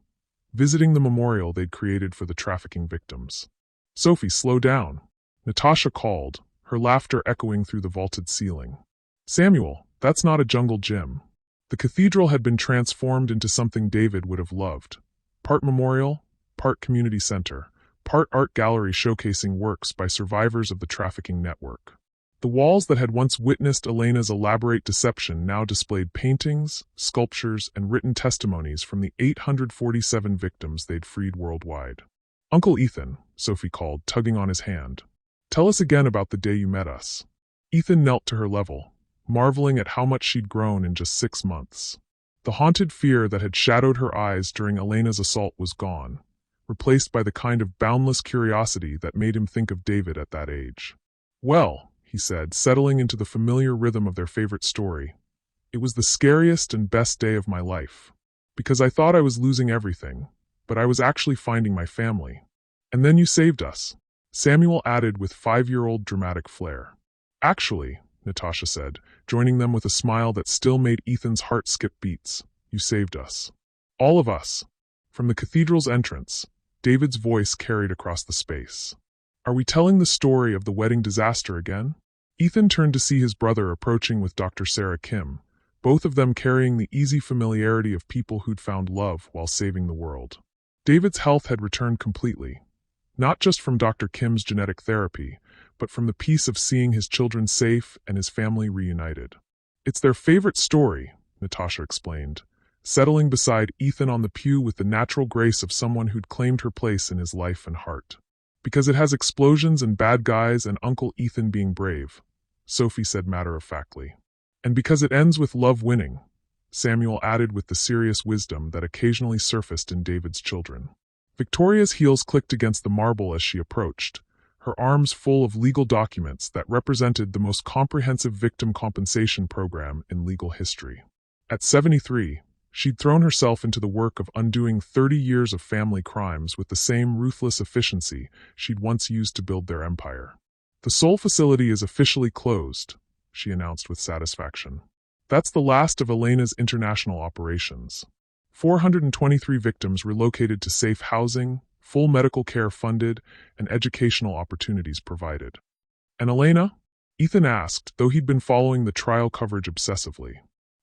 visiting the memorial they'd created for the trafficking victims. "Sophie, slow down," Natasha called, her laughter echoing through the vaulted ceiling. "Samuel, that's not a jungle gym." The cathedral had been transformed into something David would have loved. Part memorial, part community center, part art gallery showcasing works by survivors of the trafficking network. The walls that had once witnessed Elena's elaborate deception now displayed paintings, sculptures, and written testimonies from the 847 victims they'd freed worldwide. "Uncle Ethan," Sophie called, tugging on his hand. "Tell us again about the day you met us." Ethan knelt to her level, marveling at how much she'd grown in just 6 months. The haunted fear that had shadowed her eyes during Elena's assault was gone, replaced by the kind of boundless curiosity that made him think of David at that age. "Well," he said, settling into the familiar rhythm of their favorite story, "it was the scariest and best day of my life. Because I thought I was losing everything, but I was actually finding my family. And then you saved us," Samuel added with 5-year-old dramatic flair. "Actually," Natasha said, joining them with a smile that still made Ethan's heart skip beats, "you saved us. All of us." From the cathedral's entrance, David's voice carried across the space. "Are we telling the story of the wedding disaster again?" Ethan turned to see his brother approaching with Dr. Sarah Kim, both of them carrying the easy familiarity of people who'd found love while saving the world. David's health had returned completely, not just from Dr. Kim's genetic therapy, but from the peace of seeing his children safe and his family reunited. "It's their favorite story," Natasha explained, settling beside Ethan on the pew with the natural grace of someone who'd claimed her place in his life and heart. "Because it has explosions and bad guys and Uncle Ethan being brave," Sophie said matter-of-factly. "And because it ends with love winning," Samuel added with the serious wisdom that occasionally surfaced in David's children. Victoria's heels clicked against the marble as she approached, her arms full of legal documents that represented the most comprehensive victim compensation program in legal history. At 73, she'd thrown herself into the work of undoing 30 years of family crimes with the same ruthless efficiency she'd once used to build their empire. "The Seoul facility is officially closed," she announced with satisfaction. "That's the last of Elena's international operations. 423 victims relocated to safe housing, full medical care funded, and educational opportunities provided. And Elena? Ethan asked, though he'd been following the trial coverage obsessively.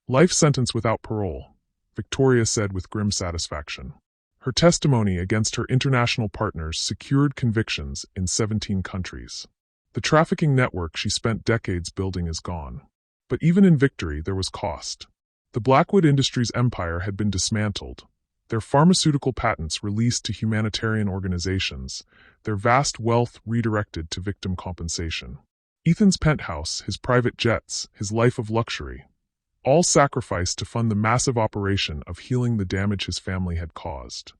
Life sentence without parole, Victoria said with grim satisfaction. Her testimony against her international partners secured convictions in 17 countries. The trafficking network she spent decades building is gone. But even in victory, there was cost. The Blackwood Industries empire had been dismantled, their pharmaceutical patents released to humanitarian organizations, their vast wealth redirected to victim compensation. Ethan's penthouse, his private jets, his life of luxury, all sacrificed to fund the massive operation of healing the damage his family had caused.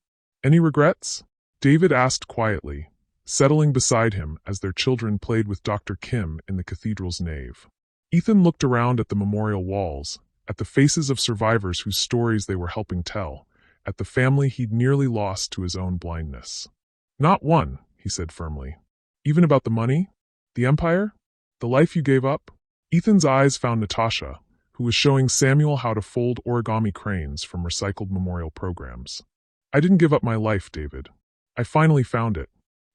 Any regrets? David asked quietly, settling beside him as their children played with Dr. Kim in the cathedral's nave. Ethan looked around at the memorial walls, at the faces of survivors whose stories they were helping tell, at the family he'd nearly lost to his own blindness. Not one, he said firmly. Even about the money? The empire? The life you gave up? Ethan's eyes found Natasha, who was showing Samuel how to fold origami cranes from recycled memorial programs. I didn't give up my life, David. I finally found it.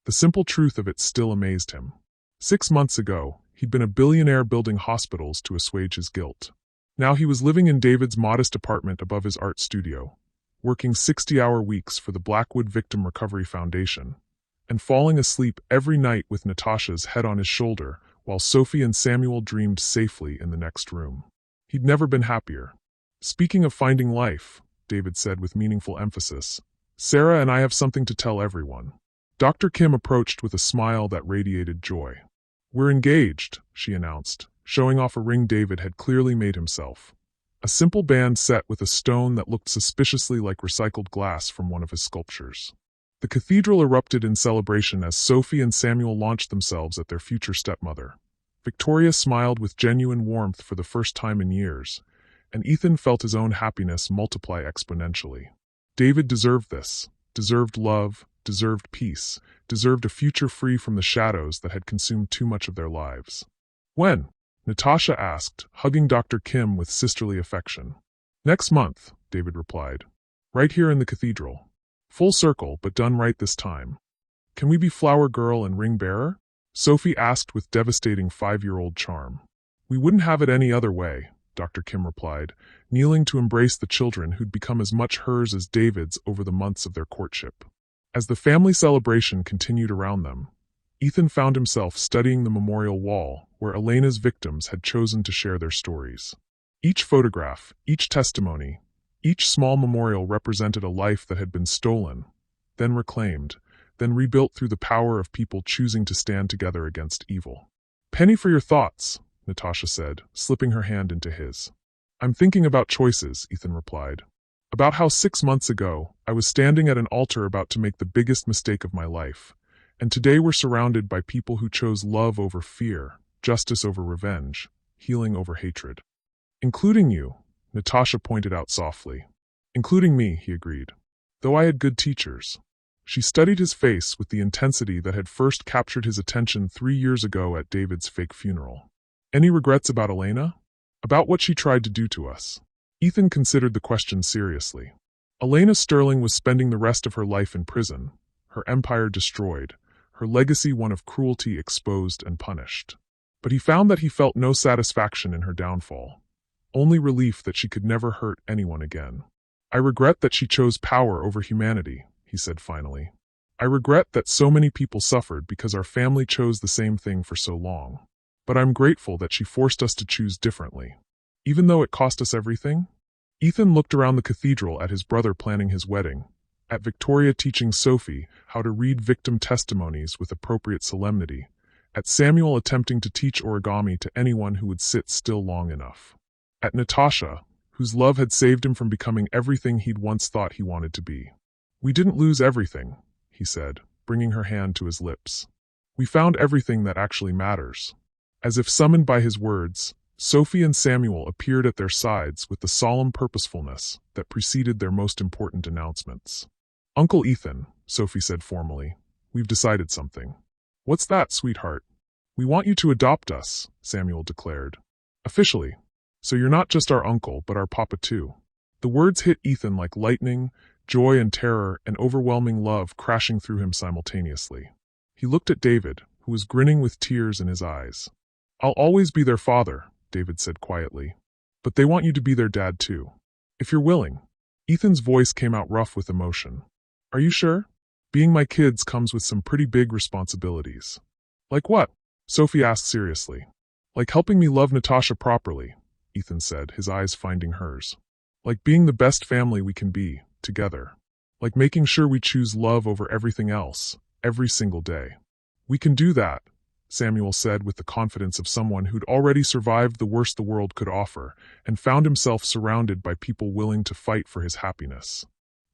The simple truth of it still amazed him. 6 months ago, he'd been a billionaire building hospitals to assuage his guilt. Now he was living in David's modest apartment above his art studio, working 60-hour weeks for the Blackwood Victim Recovery Foundation, and falling asleep every night with Natasha's head on his shoulder while Sophie and Samuel dreamed safely in the next room. He'd never been happier. Speaking of finding life, David said with meaningful emphasis, Sarah and I have something to tell everyone. Dr. Kim approached with a smile that radiated joy. We're engaged, she announced, showing off a ring David had clearly made himself. A simple band set with a stone that looked suspiciously like recycled glass from one of his sculptures. The cathedral erupted in celebration as Sophie and Samuel launched themselves at their future stepmother. Victoria smiled with genuine warmth for the first time in years, and Ethan felt his own happiness multiply exponentially. David deserved this, deserved love, deserved peace, deserved a future free from the shadows that had consumed too much of their lives. When? Natasha asked, hugging Dr. Kim with sisterly affection. Next month, David replied. Right here in the cathedral. Full circle, but done right this time. Can we be flower girl and ring bearer? Sophie asked with devastating 5-year-old charm. We wouldn't have it any other way, Dr. Kim replied, kneeling to embrace the children who'd become as much hers as David's over the months of their courtship. As the family celebration continued around them, Ethan found himself studying the memorial wall where Elena's victims had chosen to share their stories. Each photograph, each testimony, each small memorial represented a life that had been stolen, then reclaimed, then rebuilt through the power of people choosing to stand together against evil. Penny for your thoughts, Natasha said, slipping her hand into his. I'm thinking about choices, Ethan replied. About how 6 months ago, I was standing at an altar about to make the biggest mistake of my life, and today we're surrounded by people who chose love over fear, justice over revenge, healing over hatred. Including you, Natasha pointed out softly. Including me, he agreed. Though I had good teachers. She studied his face with the intensity that had first captured his attention 3 years ago at David's fake funeral. Any regrets about Elena? About what she tried to do to us? Ethan considered the question seriously. Elena Sterling was spending the rest of her life in prison, her empire destroyed, her legacy one of cruelty exposed and punished. But he found that he felt no satisfaction in her downfall, only relief that she could never hurt anyone again. I regret that she chose power over humanity, he said finally. I regret that so many people suffered because our family chose the same thing for so long. But I'm grateful that she forced us to choose differently. Even though it cost us everything? Ethan looked around the cathedral at his brother planning his wedding, at Victoria teaching Sophie how to read victim testimonies with appropriate solemnity, at Samuel attempting to teach origami to anyone who would sit still long enough, at Natasha, whose love had saved him from becoming everything he'd once thought he wanted to be. We didn't lose everything, he said, bringing her hand to his lips. We found everything that actually matters. As if summoned by his words, Sophie and Samuel appeared at their sides with the solemn purposefulness that preceded their most important announcements. Uncle Ethan, Sophie said formally, we've decided something. What's that, sweetheart? We want you to adopt us, Samuel declared. Officially. So you're not just our uncle, but our papa too. The words hit Ethan like lightning, joy and terror and overwhelming love crashing through him simultaneously. He looked at David, who was grinning with tears in his eyes. "I'll always be their father," David said quietly. "But they want you to be their dad too. If you're willing." Ethan's voice came out rough with emotion. "Are you sure? Being my kids comes with some pretty big responsibilities." "Like what?" Sophie asked seriously. "Like helping me love Natasha properly," Ethan said, his eyes finding hers. "Like being the best family we can be, together. Like making sure we choose love over everything else, every single day." "We can do that," Samuel said with the confidence of someone who'd already survived the worst the world could offer and found himself surrounded by people willing to fight for his happiness.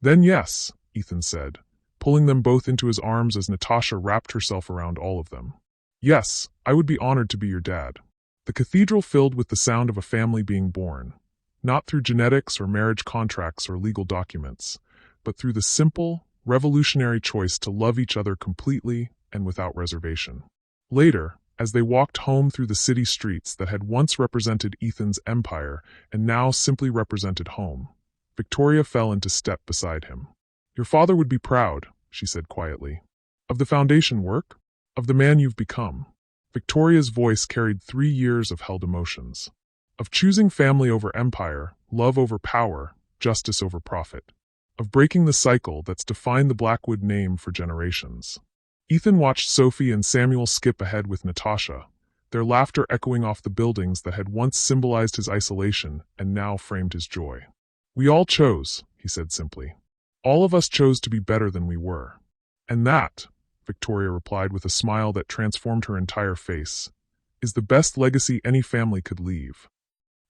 "Then yes," Ethan said, pulling them both into his arms as Natasha wrapped herself around all of them. "Yes, I would be honored to be your dad." The cathedral filled with the sound of a family being born, not through genetics or marriage contracts or legal documents, but through the simple, revolutionary choice to love each other completely and without reservation. Later, as they walked home through the city streets that had once represented Ethan's empire and now simply represented home, Victoria fell into step beside him. "Your father would be proud," she said quietly. "Of the foundation work? Of the man you've become." Victoria's voice carried 3 years of held emotions. Of choosing family over empire, love over power, justice over profit. Of breaking the cycle that's defined the Blackwood name for generations. Ethan watched Sophie and Samuel skip ahead with Natasha, their laughter echoing off the buildings that had once symbolized his isolation and now framed his joy. "We all chose," he said simply. "All of us chose to be better than we were." "And that," Victoria replied with a smile that transformed her entire face, "is the best legacy any family could leave."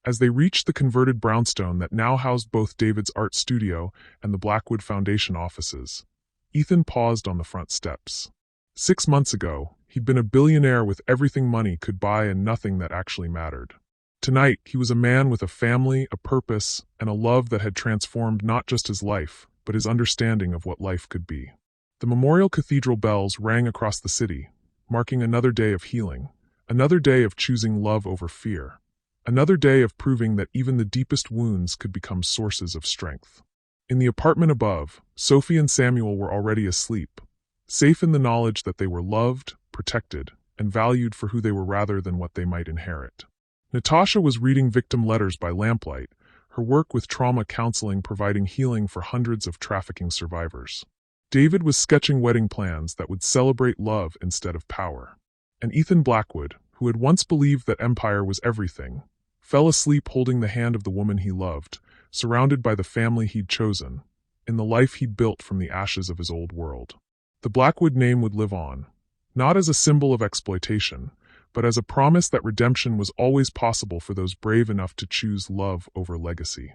As they reached the converted brownstone that now housed both David's art studio and the Blackwood Foundation offices, Ethan paused on the front steps. 6 months ago, he'd been a billionaire with everything money could buy and nothing that actually mattered. Tonight, he was a man with a family, a purpose, and a love that had transformed not just his life, but his understanding of what life could be. The Memorial Cathedral bells rang across the city, marking another day of healing, another day of choosing love over fear, another day of proving that even the deepest wounds could become sources of strength. In the apartment above, Sophie and Samuel were already asleep, safe in the knowledge that they were loved, protected, and valued for who they were rather than what they might inherit. Natasha was reading victim letters by lamplight, her work with trauma counseling providing healing for hundreds of trafficking survivors. David was sketching wedding plans that would celebrate love instead of power. And Ethan Blackwood, who had once believed that empire was everything, fell asleep holding the hand of the woman he loved, surrounded by the family he'd chosen, in the life he'd built from the ashes of his old world. The Blackwood name would live on, not as a symbol of exploitation, but as a promise that redemption was always possible for those brave enough to choose love over legacy.